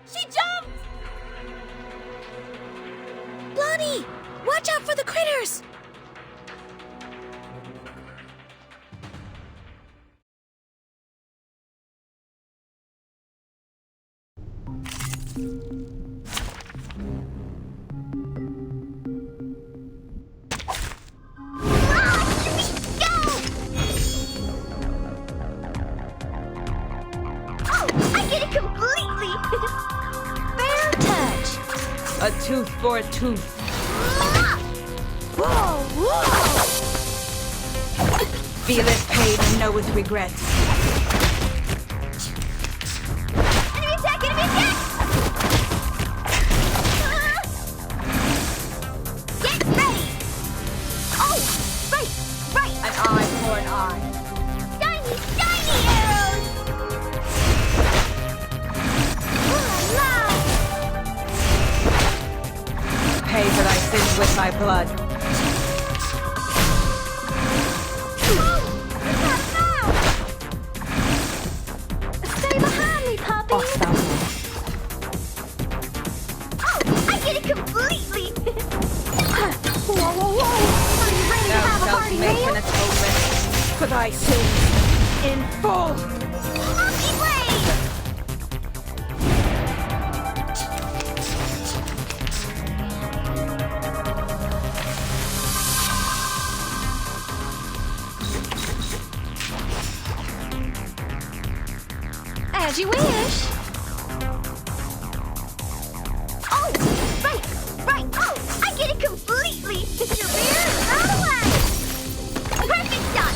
She jumped! Blondie, watch out for the critters! A tooth for a tooth. Whoa, whoa! Feel its pain and know its regrets. Enemy attack! sins with thy blood. Stay behind me, puppy! Off thou go. Oh, I get it completely! Whoa, whoa, whoa! Are you ready to Thou have a shalt party, make an man? atonement for thy sins in full. Monkey blade! As you wish. Oh, right. Oh, I get it completely. Your beer is out of whack. Perfect shot.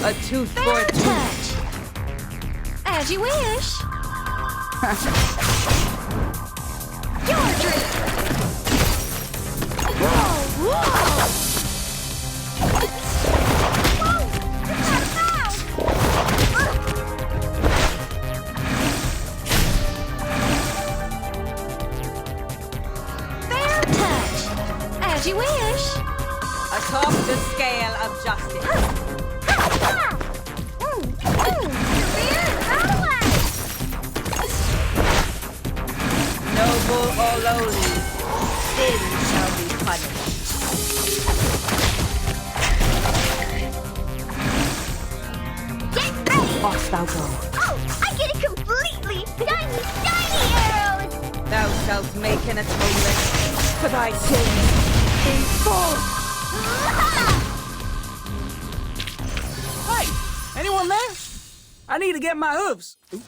A tooth for Fair a tooth. touch. As you wish. Your drink. Whoa, whoa. Whoa, you're out of bounds. Fair touch. As you wish. Atop the scale of justice. Your beer is out of whack. Noble or lowly, sin shall be punished. Get ready. Off thou go. Oh, I get it completely. Shiny arrows. Thou shalt make an atonement for thy sins in full. Hey, anyone there? I need to get my hooves. Oop.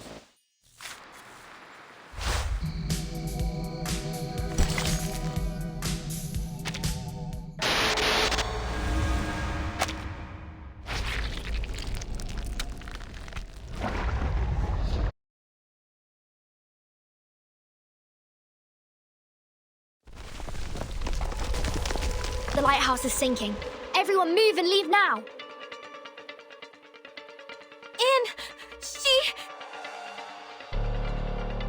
The lighthouse is sinking. Everyone move and leave now. And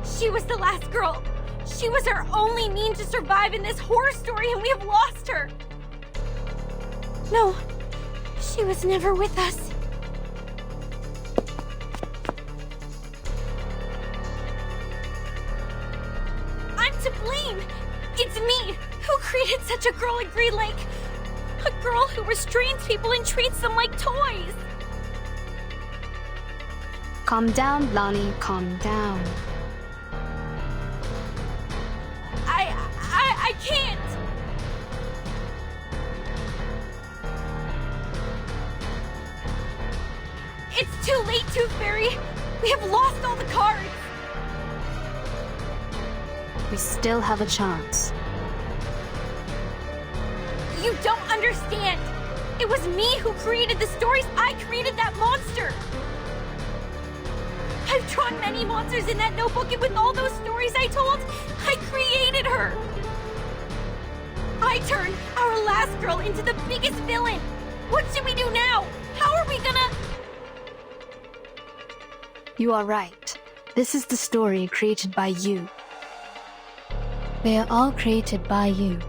she was the last girl. She was our only means to survive in this horror story, and we have lost her. No, she was never with us. I'm to blame. It's me who created such a girl at Green Lake. A girl who restrains people and treats them like toys. Calm down, Lonnie, calm down. I can't. It's too late, Tooth Fairy. We have lost all the cards. We still have a chance. You don't understand. It was me who created the stories. I created that monster. I've drawn many monsters in that notebook, and with all those stories I told, I created her. I turned our last girl into the biggest villain. What should we do now? How are we gonna... You are right. This is the story created by you. They are all created by you.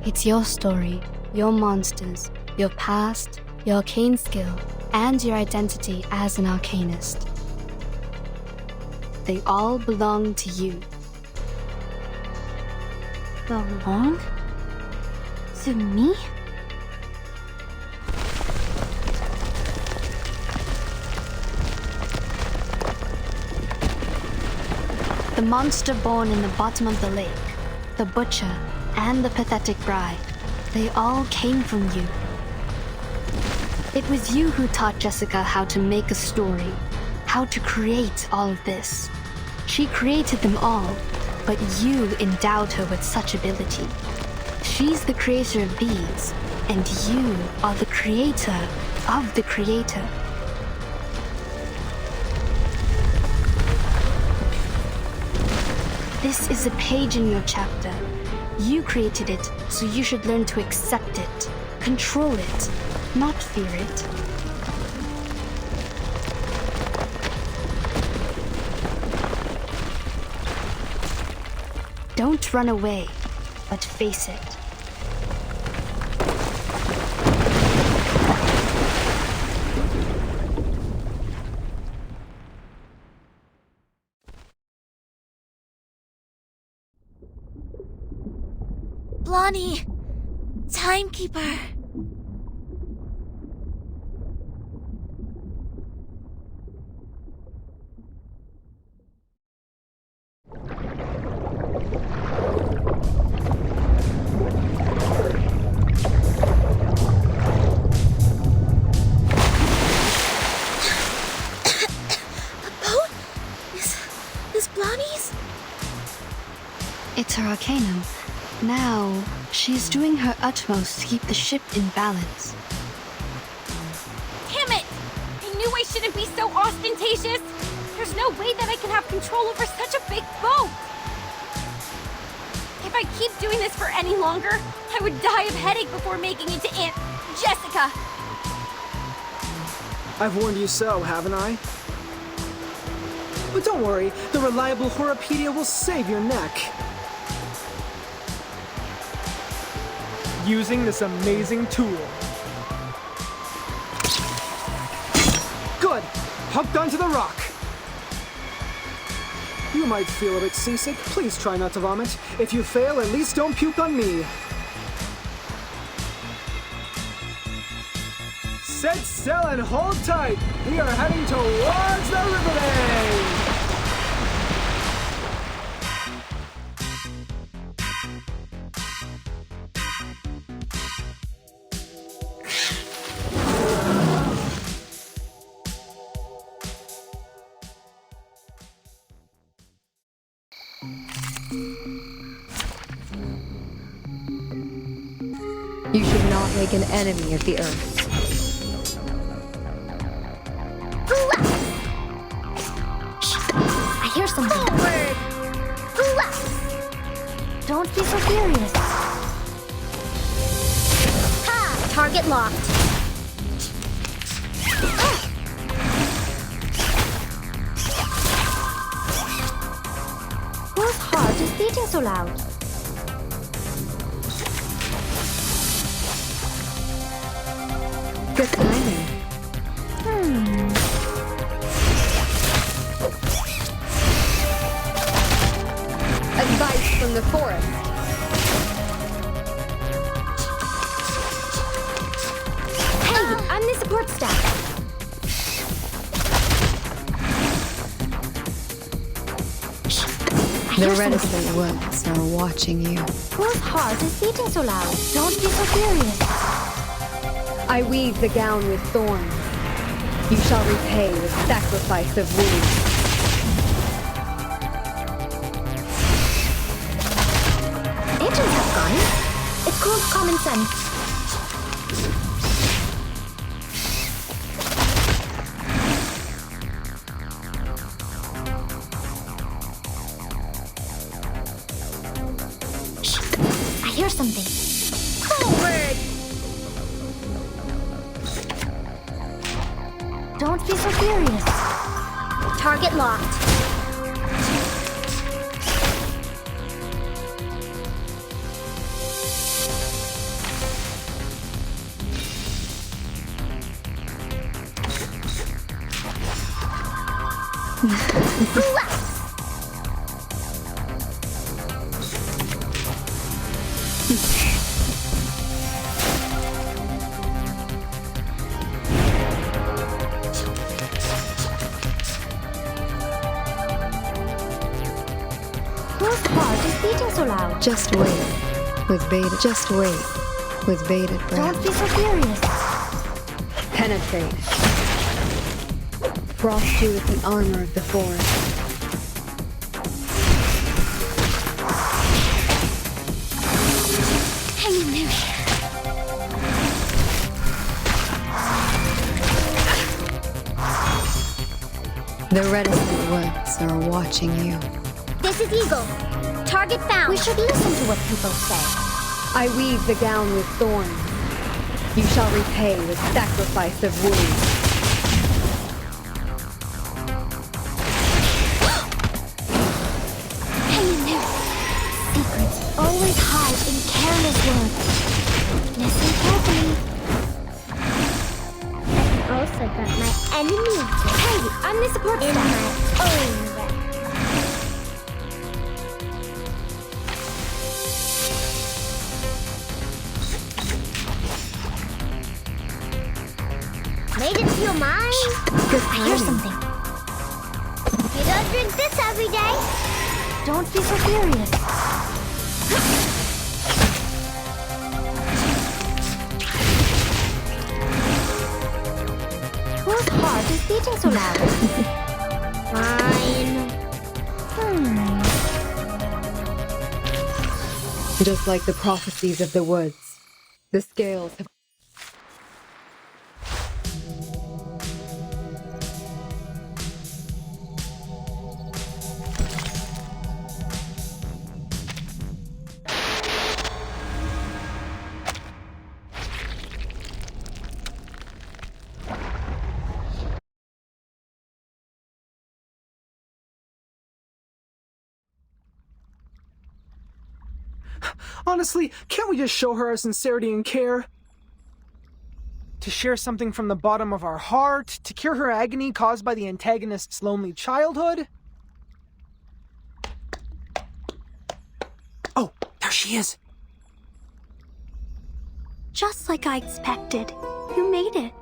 It's your story, your monsters, your past, your arcane skill, and your identity as an arcanist. They all belong to you. Belong? To me? The monster born in the bottom of the lake, the butcher, and the pathetic bride, they all came from you. It was you who taught Jessica how to make a story, how to create all of this. She created them all, but you endowed her with such ability. She's the creator of these, and you are the creator of the creator. This is a page in your chapter. You created it, so you should learn to accept it, control it, not fear it. Don't run away, but face it. Blondie! Timekeeper! Is Blondie's? It's her arcanum. Now, she's doing her utmost to keep the ship in balance. Damn it! I knew I shouldn't be so ostentatious! There's no way that I can have control over such a big boat! If I keep doing this for any longer, I would die of headache before making it to Aunt Jessica! I've warned you so, haven't I? But don't worry, the reliable Horopedia will save your neck. Using this amazing tool. Good! Hooked onto the rock! You might feel a bit seasick. Please try not to vomit. If you fail, at least don't puke on me. Set sail and hold tight! We are heading towards the Riverbend! You should not make an enemy of the Earth. I hear something. Forward! Don't be so furious. Ha! Target locked. Whose heart is beating so loud? Good timing. Advice from the forest. Hey, I'm the support staff. The reticent ones are watching you. Whose heart is beating so loud? Don't be so furious. I weave the gown with thorns. You shall repay with sacrifice of wounds. Agents have gone. It's called common sense. I hear something. Forward! Don't be so furious. Target locked. Whose heart is beating so loud? Just wait. With bated. Just wait. With bated breath. Don't be so furious. Penetrate. Frost you with the armor of the forest. Hang in there. The reticent ones are watching you. This is Eagle. Target Target found. We should listen to what people say. I weave the gown with thorns. You shall repay with sacrifice of wounds. Hang in there. Secrets always hide in careless words. Listen carefully. I can also grant my enemies. Hey, I'm the support in staff. My own way. Made into your mind. Good Here's timing. something. You don't drink this every day. Don't be so furious. Whose heart is beating so loud? Mine. Just like the prophecies of the woods, the scales have... Honestly, can't we just show her our sincerity and care? To share something from the bottom of our heart, to cure her agony caused by the antagonist's lonely childhood? Oh, there she is. Just like I expected. You made it.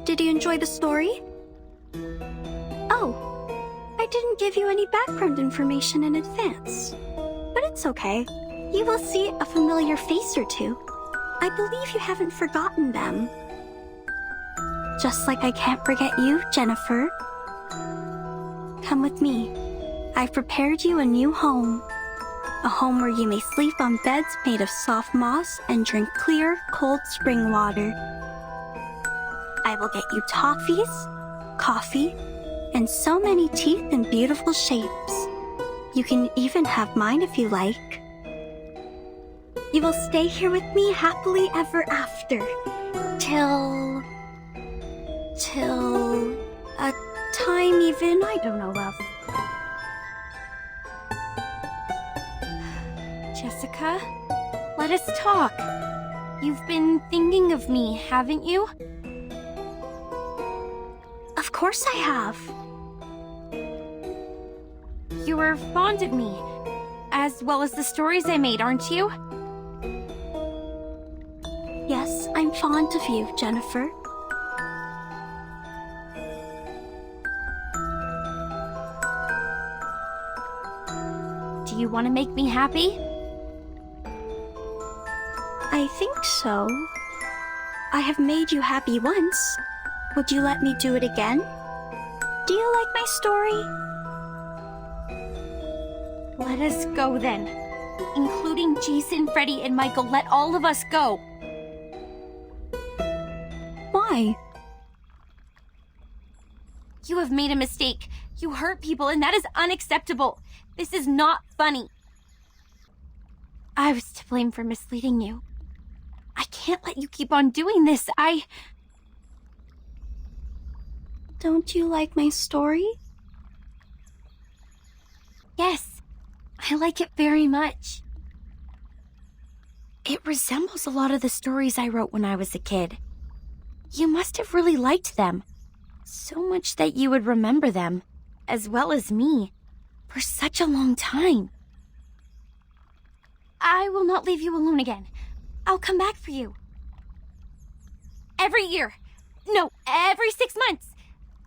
Did you enjoy the story? Oh, I didn't give you any background information in advance. But it's okay. You will see a familiar face or two. I believe you haven't forgotten them. Just like I can't forget you, Jennifer. Come with me. I've prepared you a new home. A home where you may sleep on beds made of soft moss and drink clear, cold spring water. I will get you toffees, coffee, and so many teeth in beautiful shapes. You can even have mine if you like. You will stay here with me happily ever after. Till a time even I don't know of. Jessica, let us talk. You've been thinking of me, haven't you? Of course I have. You were fond of me, as well as the stories I made, aren't you? Yes, I'm fond of you, Jennifer. Do you want to make me happy? I think so. I have made you happy once. Would you let me do it again? Do you like my story? Let us go then. Including Jason, Freddy, and Michael. Let all of us go. Why? You have made a mistake. You hurt people, and that is unacceptable. This is not funny. I was to blame for misleading you. I can't let you keep on doing this. Don't you like my story? Yes, I like it very much. It resembles a lot of the stories I wrote when I was a kid. You must have really liked them. So much that you would remember them, as well as me, for such a long time. I will not leave you alone again. I'll come back for you. Every year. No, every 6 months.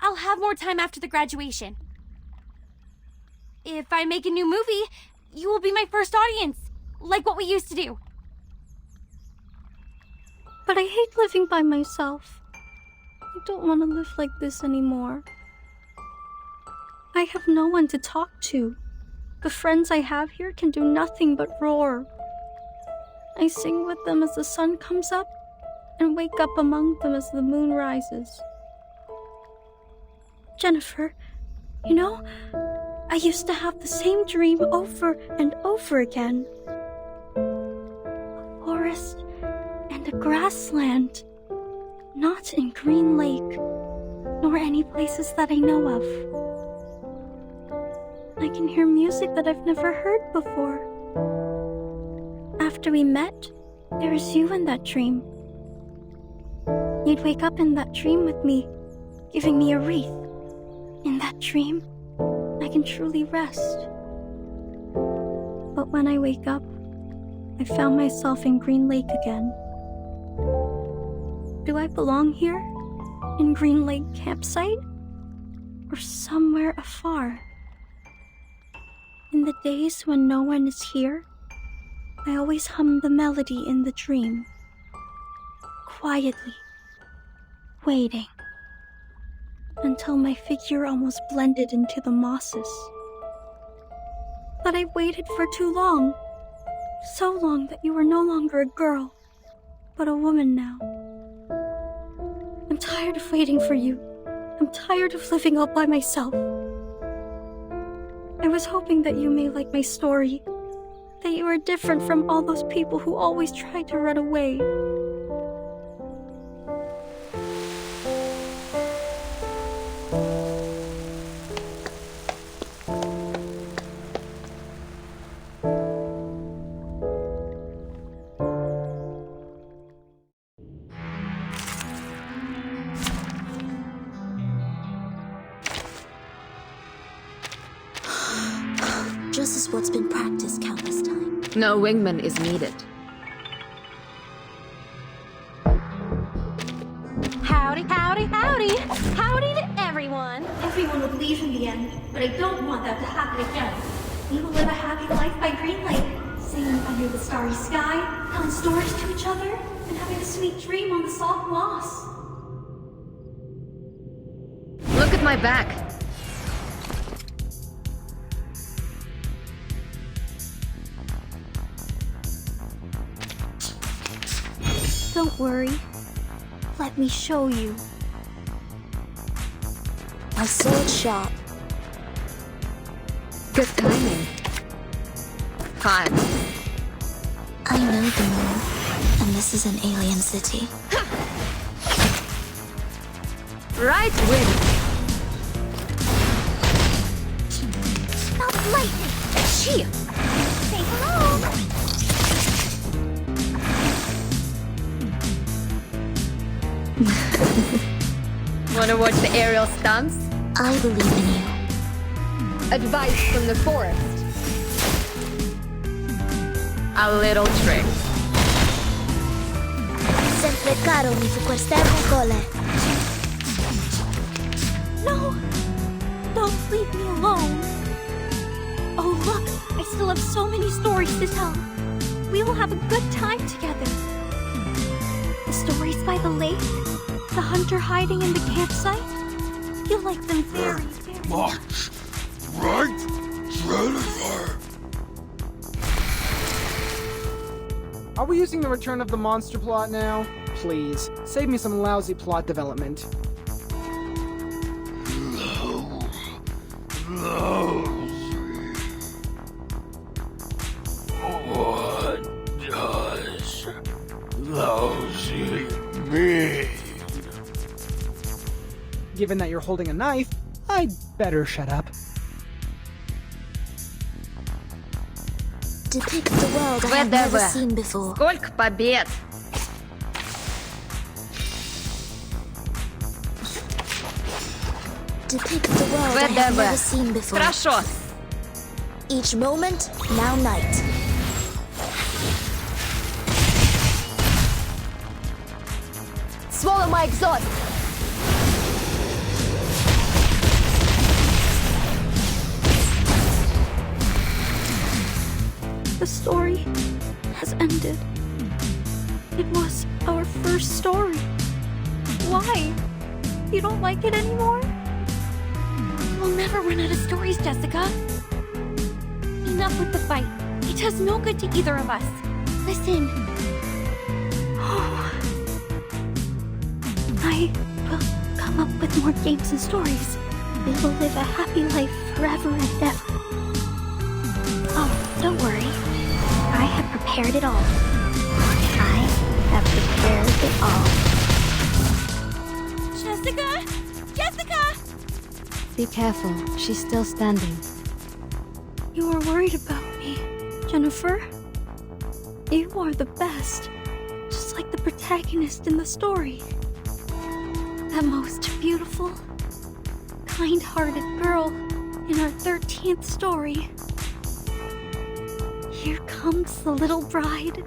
I'll have more time after the graduation. If I make a new movie, you will be my first audience, like what we used to do. But I hate living by myself. I don't want to live like this anymore. I have no one to talk to. The friends I have here can do nothing but roar. I sing with them as the sun comes up and wake up among them as the moon rises. Jennifer, you know, I used to have the same dream over and over again. A forest and a grassland. Not in Green Lake, nor any places that I know of. I can hear music that I've never heard before. After we met, there was you in that dream. You'd wake up in that dream with me, giving me a wreath. In that dream, I can truly rest. But when I wake up, I found myself in Green Lake again. Do I belong here? In Green Lake campsite? Or somewhere afar? In the days when no one is here, I always hum the melody in the dream. Quietly. Waiting. Until my figure almost blended into the mosses. But I waited for too long. So long that you were no longer a girl, but a woman now. I'm tired of waiting for you. I'm tired of living all by myself. I was hoping that you may like my story, that you are different from all those people who always tried to run away. Just as what's been practiced countless times. No wingman is needed. Howdy, howdy, howdy! Howdy to everyone! Everyone would leave in the end, but I don't want that to happen again. We will live a happy life by Green Lake, singing under the starry sky, telling stories to each other, and having a sweet dream on the soft moss. Look at my back. Don't worry. Let me show you. My sword sharp. Good timing. Time. I know the moon, and this is an alien city. Right wind. Stop lightning! She. Say hello! Wanna watch the aerial stunts? I believe in you. Advice from the forest. A little trick. Sempre caro mi fu quest'ermo cole. No! Don't leave me alone! Oh look, I still have so many stories to tell. We will have a good time together. The stories by the lake, the hunter hiding in the campsite. You'll like them very, very much. Right, Jennifer? Are we using the Return of the Monster plot now? Please, save me some lousy plot development. What does lousy mean? Given that you're holding a knife, I'd better shut up. Depict the world I have never seen before. Сколько побед! Depict the world I have never seen before. Хорошо. Each moment, now night. Swallow my exhaust. The story has ended. It was our first story. Why? You don't like it anymore? We'll never run out of stories, Jessica. Enough with the fight. It does no good to either of us. Listen. Oh. I will come up with more games and stories. We will live a happy life forever and ever. Oh, don't worry. I have prepared it all. I have prepared it all. Jessica! Jessica! Be careful, she's still standing. You are worried about me, Jennifer. You are the best, just like the protagonist in the story. That most beautiful, kind-hearted girl in our 13th story. Here comes the little bride,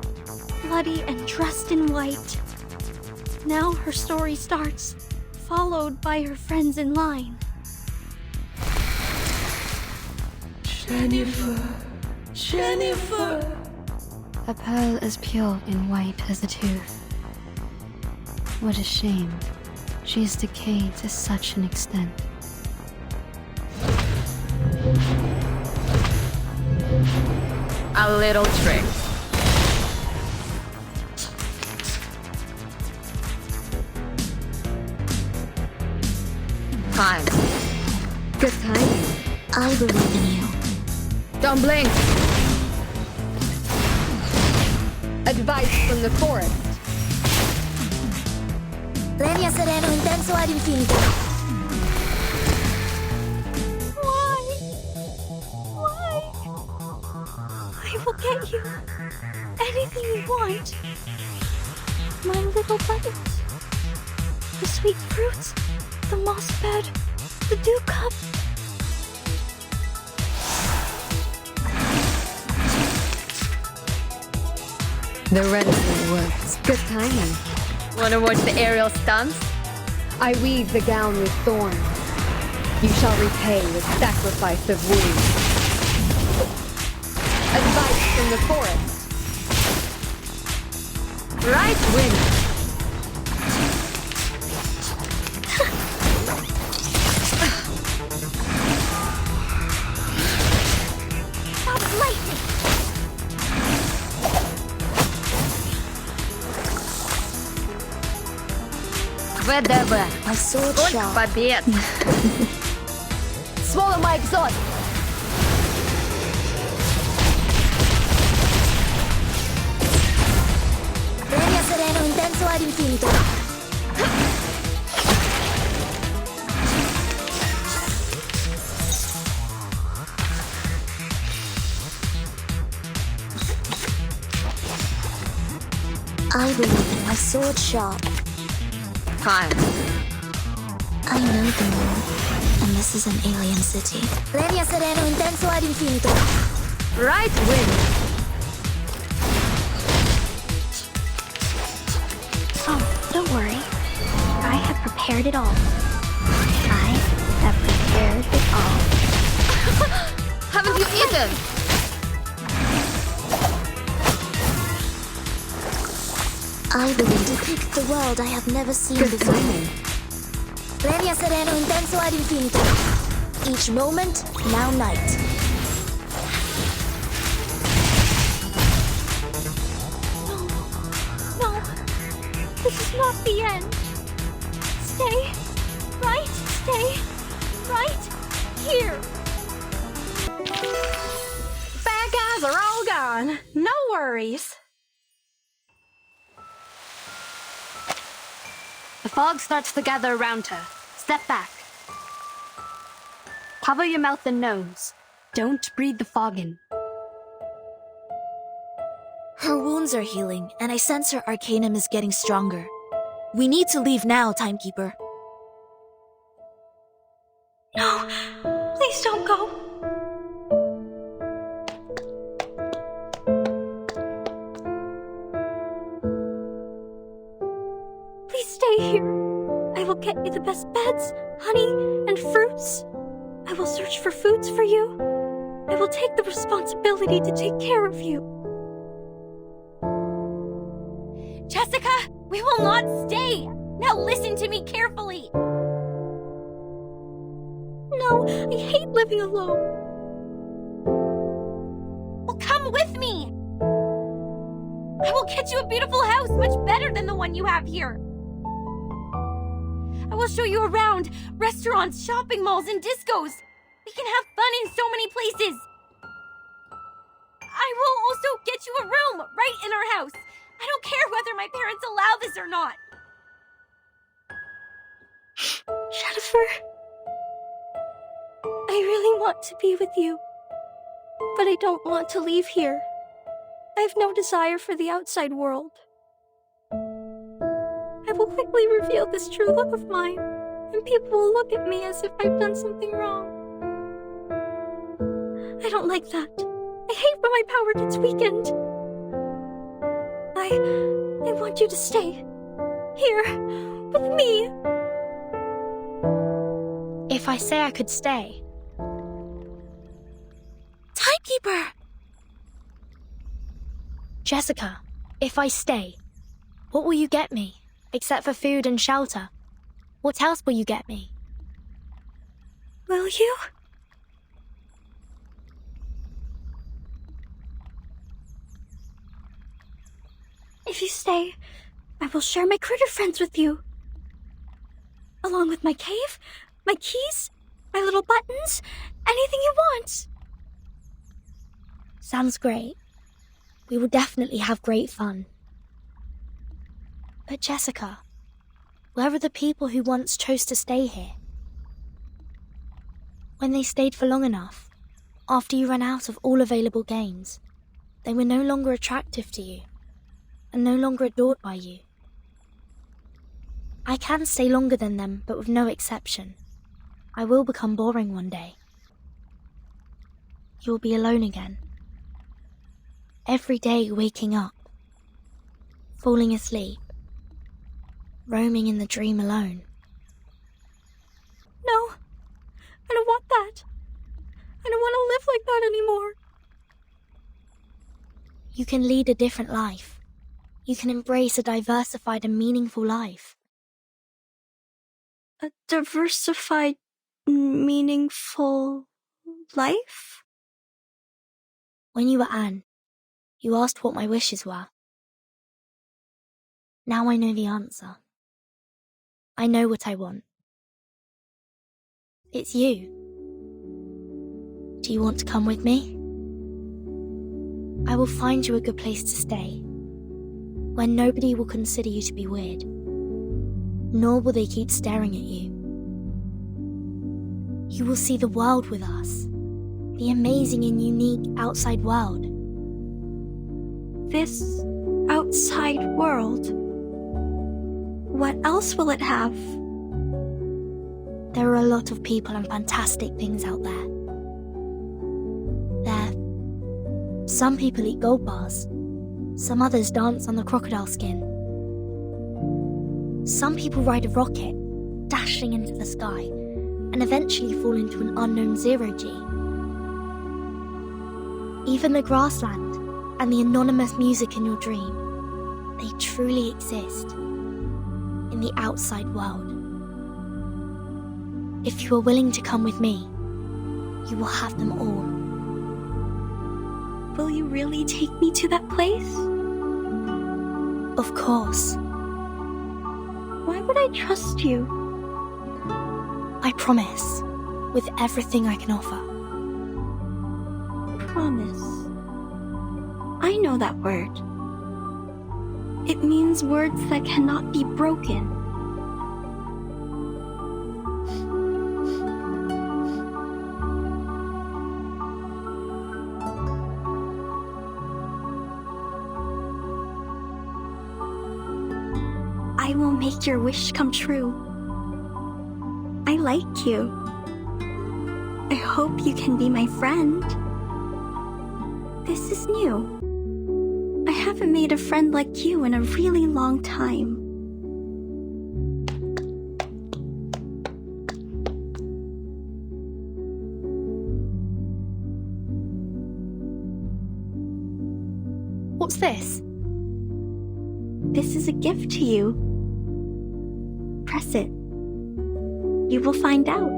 bloody and dressed in white. Now her story starts, followed by her friends in line. Jennifer. Jennifer. A pearl as pure and white as a tooth. What a shame. She is decayed to such an extent. A little trick. Time. Good timing. I believe in you. Don't blink. Advice from the forest. Legna sereno intenso ad infinito. Why? I will get you anything you want. My little buttons. The sweet fruits. The moss bed. The dew cup. The reticent works. Good timing. Wanna watch the aerial stunts? I weave the gown with thorns. You shall repay with sacrifice of wounds. Advice from the forest. Right wind. Stop lightning. ВДВ. My sword Сколько sharp. побед! Swallow my exhaust. Legna sereno intenso ad infinito. I believe in my sword sharp. Time. I know the moon, and this is an alien city. Legna sereno intenso ad infinito. Right wind. Oh, don't worry. I have prepared it all. I have prepared it all. Haven't you eaten? I believe to pick the world I have never seen Good before. timing. Legna sereno intenso ad infinito. Each moment, now night. No, this is not the end. Stay right here. Bad guys are all gone. No worries. The fog starts to gather around her. Step back. Cover your mouth and nose. Don't breathe the fog in. Her wounds are healing, and I sense her arcanum is getting stronger. We need to leave now, Timekeeper. No, please don't go. Please stay here. I will get you the best beds, honey, and fruits. I will search for foods for you. I will take the responsibility to take care of you. Jessica, we will not stay. Now listen to me carefully. No, I hate living alone. Well, come with me. I will get you a beautiful house, much better than the one you have here. I will show you around. Restaurants, shopping malls, and discos. We can have fun in so many places. I will also get you a room right in our house. I don't care whether my parents allow this or not. Jennifer, I really want to be with you, but I don't want to leave here. I have no desire for the outside world. I will quickly reveal this true love of mine, and people will look at me as if I've done something wrong. I don't like that. I hate when my power gets weakened. I want you to stay here with me. If I say I could stay, Timekeeper! Jessica, if I stay, what will you get me? Except for food and shelter. What else will you get me? Will you? If you stay, I will share my critter friends with you. Along with my cave, my keys, my little buttons, anything you want. Sounds great. We will definitely have great fun. But Jessica, where are the people who once chose to stay here? When they stayed for long enough, after you ran out of all available games, they were no longer attractive to you, and no longer adored by you. I can stay longer than them, but with no exception. I will become boring one day. You will be alone again. Every day waking up, falling asleep, roaming in the dream alone. No, I don't want that. I don't want to live like that anymore. You can lead a different life. You can embrace a diversified and meaningful life. A diversified, meaningful life? When you were Anne, you asked what my wishes were. Now I know the answer. I know what I want. It's you. Do you want to come with me? I will find you a good place to stay, where nobody will consider you to be weird, nor will they keep staring at you. You will see the world with us, the amazing and unique outside world. This outside world? What else will it have? There are a lot of people and fantastic things out there. Some people eat gold bars. Some others dance on the crocodile skin. Some people ride a rocket, dashing into the sky, and eventually fall into an unknown zero-G. Even the grassland and the anonymous music in your dream, they truly exist in the outside world. If you are willing to come with me, you will have them all. Will you really take me to that place? Of course. Why would I trust you? I promise, with everything I can offer. Promise. I know that word. It means words that cannot be broken. I will make your wish come true. I like you. I hope you can be my friend. This is new. I haven't made a friend like you in a really long time. What's this? This is a gift to you. Press it. You will find out.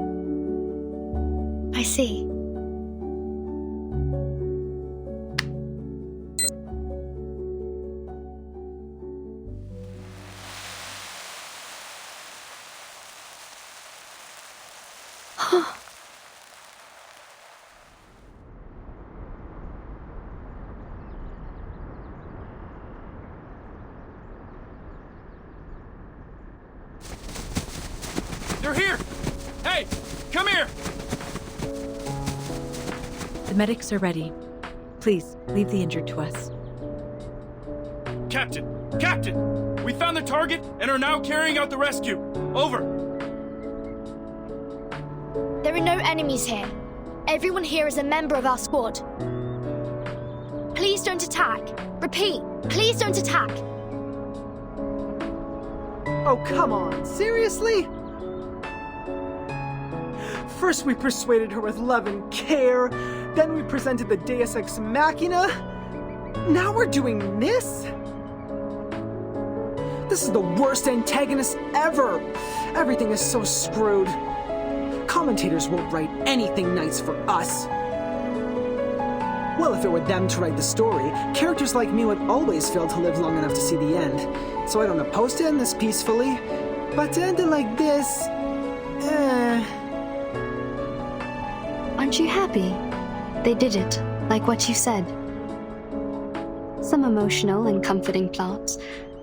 I see. They're here! Hey, come here! The medics are ready. Please, leave the injured to us. Captain! Captain! We found the target and are now carrying out the rescue. Over. There are no enemies here. Everyone here is a member of our squad. Please don't attack. Repeat, please don't attack. Oh, come on. Seriously? First we persuaded her with love and care, then we presented the Deus Ex Machina. Now we're doing this? This is the worst antagonist ever. Everything is so screwed. Commentators won't write anything nice for us. Well, if it were them to write the story, characters like me would always fail to live long enough to see the end. So I don't oppose to end this peacefully, but to end it like this, Aren't you happy? They did it, like what you said. Some emotional and comforting plots.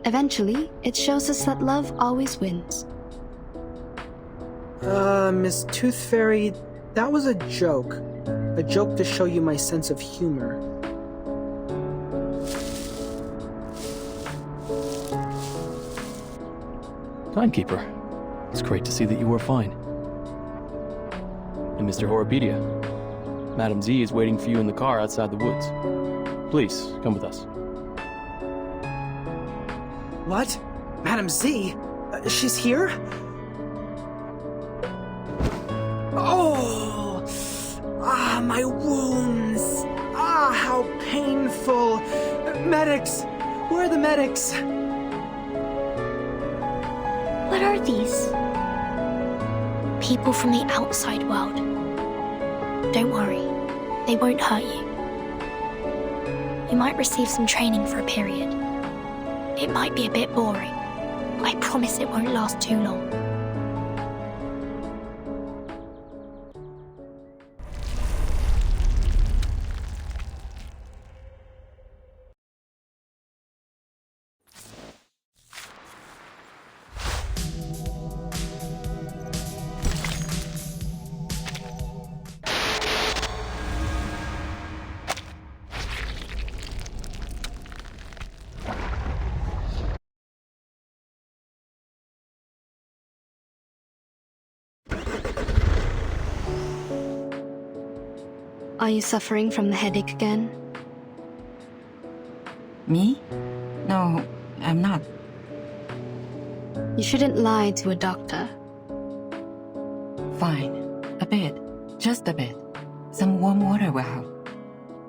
Eventually, it shows us that love always wins. Miss Tooth Fairy, that was a joke. A joke to show you my sense of humor. Timekeeper, it's great to see that you are fine. And Mr. Horopedia, Madam Z is waiting for you in the car outside the woods. Please, come with us. What? Madam Z? She's here? Oh! Ah, my wounds! Ah, how painful! Medics! Where are the medics? What are these? People from the outside world. Don't worry, they won't hurt you. You might receive some training for a period. It might be a bit boring. I promise it won't last too long. Are you suffering from the headache again? Me? No, I'm not. You shouldn't lie to a doctor. Fine. A bit. Just a bit. Some warm water will help.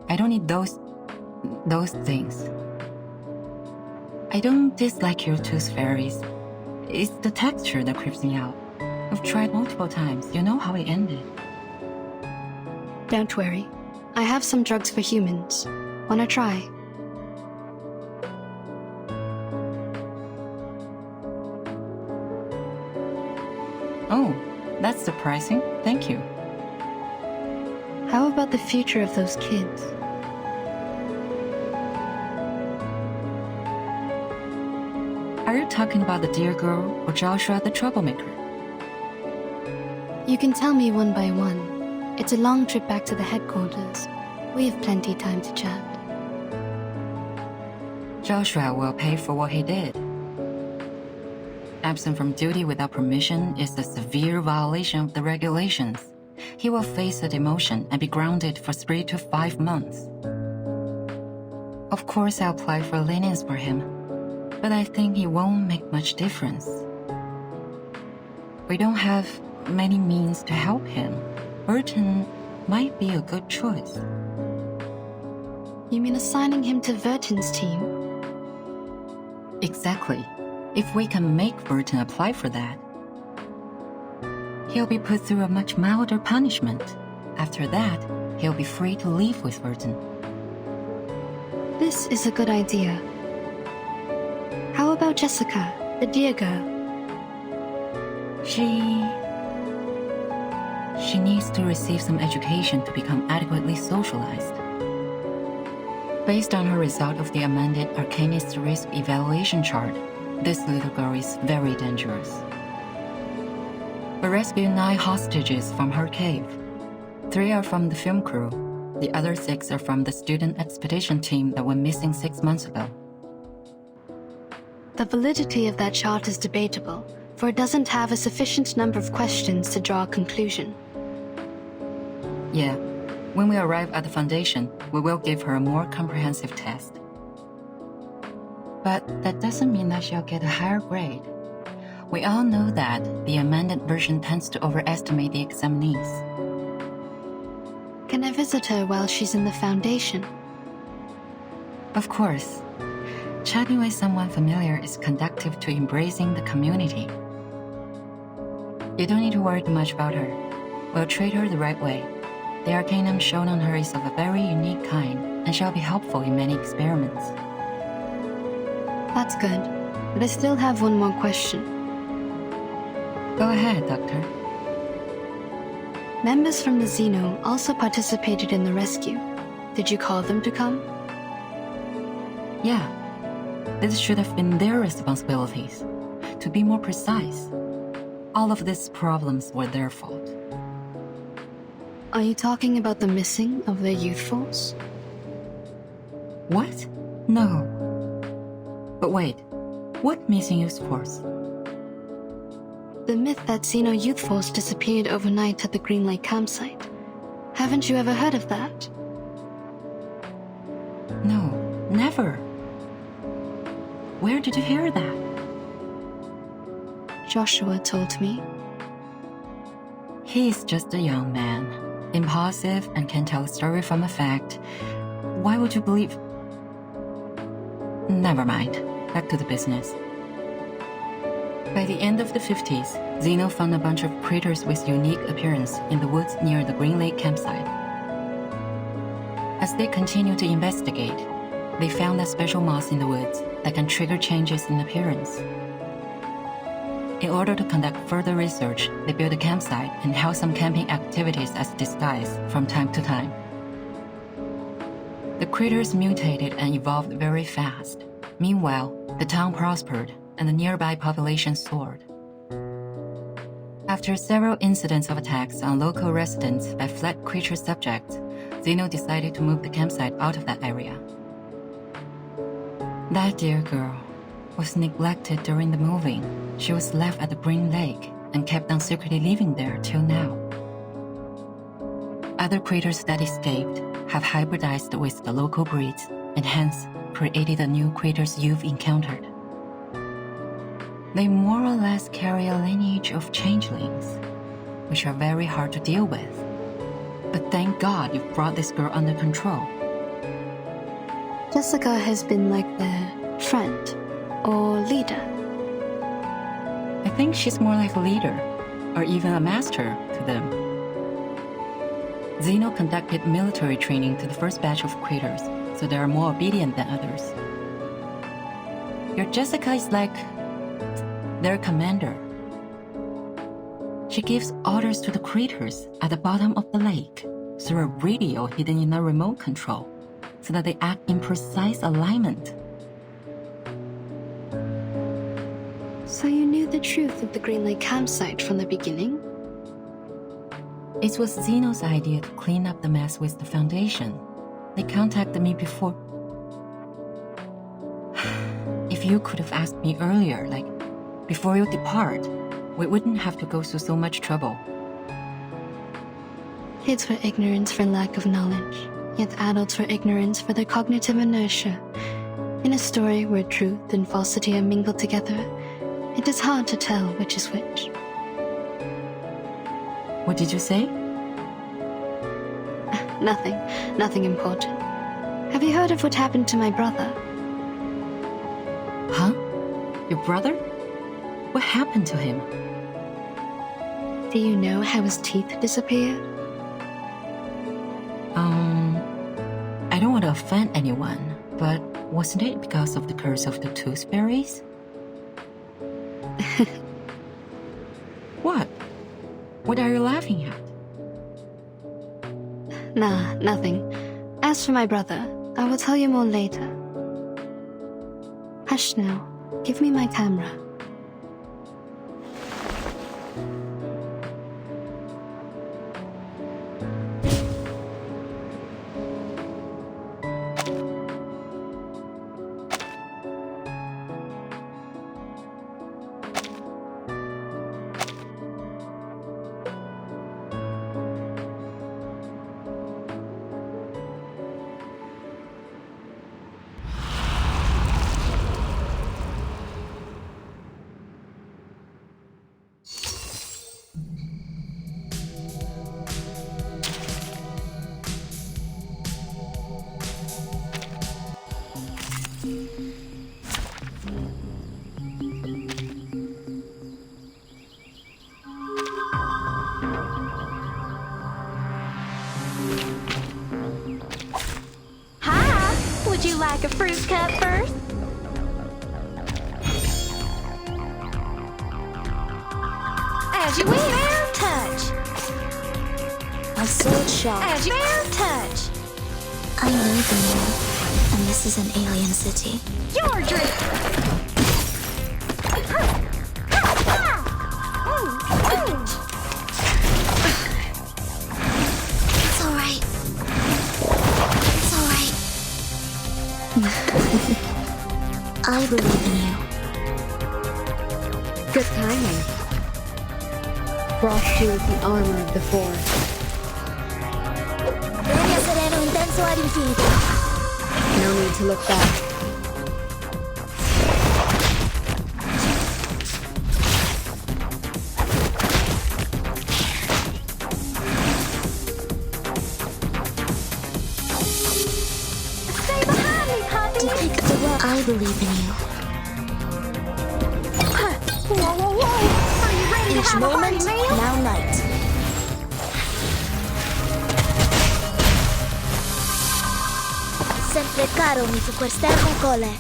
I don't need those things. I don't dislike your tooth fairies. It's the texture that creeps me out. I've tried multiple times. You know how it ended. Don't worry. I have some drugs for humans. Wanna try? Oh, that's surprising. Thank you. How about the future of those kids? Are you talking about the dear girl or Joshua the troublemaker? You can tell me one by one. It's a long trip back to the headquarters. We have plenty time to chat. Joshua will pay for what he did. Absent from duty without permission is a severe violation of the regulations. He will face a demotion and be grounded for 3 to 5 months. Of course, I'll apply for lenience for him, but I think it won't make much difference. We don't have many means to help him. Burton might be a good choice. You mean assigning him to Verton's team? Exactly. If we can make Burton apply for that, he'll be put through a much milder punishment. After that, he'll be free to leave with Burton. This is a good idea. How about Jessica, the dear girl? She needs to receive some education to become adequately socialized. Based on her result of the amended Arcanist risk evaluation chart, this little girl is very dangerous. We rescued 9 hostages from her cave. 3 are from the film crew. The other 6 are from the student expedition team that went missing 6 months ago. The validity of that chart is debatable, for it doesn't have a sufficient number of questions to draw a conclusion. Yeah, when we arrive at the Foundation, we will give her a more comprehensive test. But that doesn't mean that she'll get a higher grade. We all know that the amended version tends to overestimate the examinees. Can I visit her while she's in the Foundation? Of course. Chatting with someone familiar is conducive to embracing the community. You don't need to worry too much about her. We'll treat her the right way. The arcanum shown on her is of a very unique kind and shall be helpful in many experiments. That's good, but I still have one more question. Go ahead, Doctor. Members from the Xeno also participated in the rescue. Did you call them to come? Yeah. This should have been their responsibilities. To be more precise, all of these problems were their fault. Are you talking about the missing of their youth force? What? No. But wait, what missing youth force? The myth that Xeno youth force disappeared overnight at the Green Lake campsite. Haven't you ever heard of that? No, never. Where did you hear that? Joshua told me. He's just a young man, impulsive and can tell a story from a fact. Why would you believe? Never mind. Back to the business. By the end of the 50s, Xeno found a bunch of critters with unique appearance in the woods near the Green Lake campsite. As they continued to investigate, they found a special moss in the woods that can trigger changes in appearance. In order to conduct further research, they built a campsite and held some camping activities as disguise from time to time. The critters mutated and evolved very fast. Meanwhile, the town prospered and the nearby population soared. After several incidents of attacks on local residents by fled creature subjects, Xeno decided to move the campsite out of that area. That dear girl was neglected during the moving. She was left at the Green Lake and kept on secretly living there till now. Other critters that escaped have hybridized with the local breeds and hence created the new critters you've encountered. They more or less carry a lineage of changelings, which are very hard to deal with. But thank God you've brought this girl under control. Jessica has been like their friend or leader. I think she's more like a leader, or even a master to them. Xeno conducted military training to the first batch of critters, so they are more obedient than others. Your Jessica is like their commander. She gives orders to the critters at the bottom of the lake through a radio hidden in a remote control, so that they act in precise alignment. So you knew the truth of the Green Lake campsite from the beginning? It was Xeno's idea to clean up the mess with the Foundation. They contacted me before. If you could have asked me earlier, like, before you depart, we wouldn't have to go through so much trouble. Kids were ignorant for lack of knowledge, yet adults were ignorant for their cognitive inertia. In a story where truth and falsity are mingled together, it is hard to tell which is which. What did you say? Nothing important. Have you heard of what happened to my brother? Huh? Your brother? What happened to him? Do you know how his teeth disappeared? I don't want to offend anyone, but wasn't it because of the curse of the tooth fairies? What? What are you laughing at? Nah, nothing. As for my brother, I will tell you more later. Hush now. Give me my camera. Would you like a fruit cup first? As you wish. Fair touch. A sword shot. As you fair touch. I know the mall, and this is an alien city. Your drink. It's all right. It's all right. I believe in you. Good timing. Frost you is the armor of the forest. Premio sereno intenso ad infinito. No need to look back. Stay behind me, puppy. Depict the world. I believe in you. Whoa, whoa, whoa. Are you ready to Each have moment, a hearty meal? now night. Sempre caro mi fu quest'ermo cole.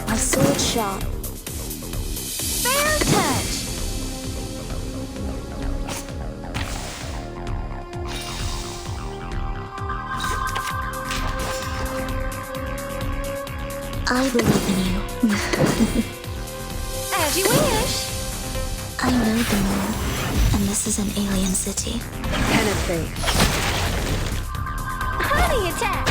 A sword shot. Fair touch. I believe in you. As you wish. I know the mall, and this is an alien city. Penetrate. Honey attack.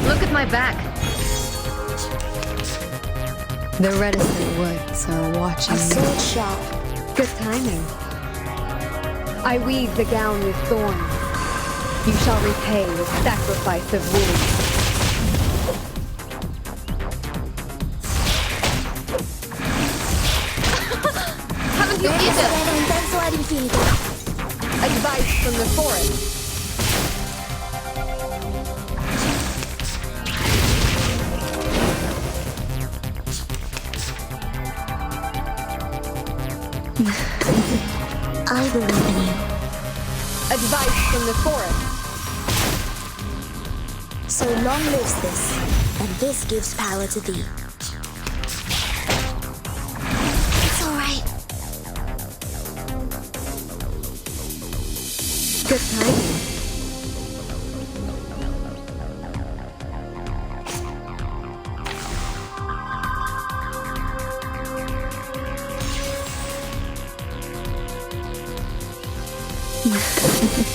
Look at my back. The reticent woods are watching A me. sword shot. Good timing. I weave the gown with thorns. You shall repay with sacrifice of wounds. Haven't you Premio eaten? sereno intenso ad infinito. Advice from the forest. I believe in you. Advice from the forest. So long lives this, and this gives power to thee. It's all right. Good timing.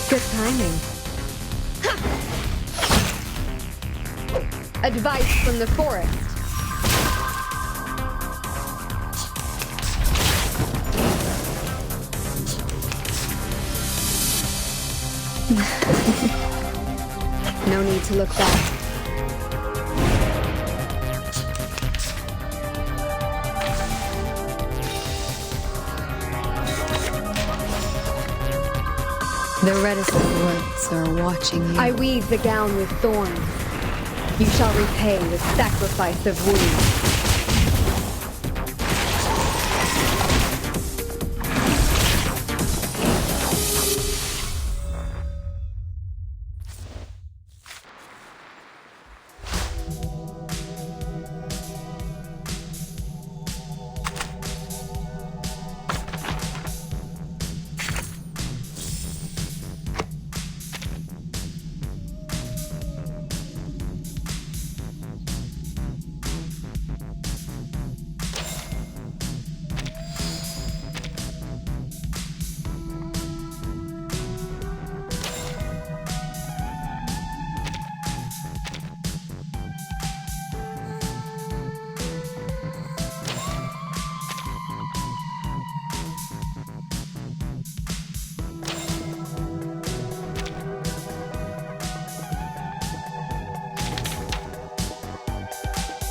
Good timing. Advice from the forest. No need to look back. The reticent woods are watching you. I weave the gown with thorns. You shall repay with sacrifice of wounds.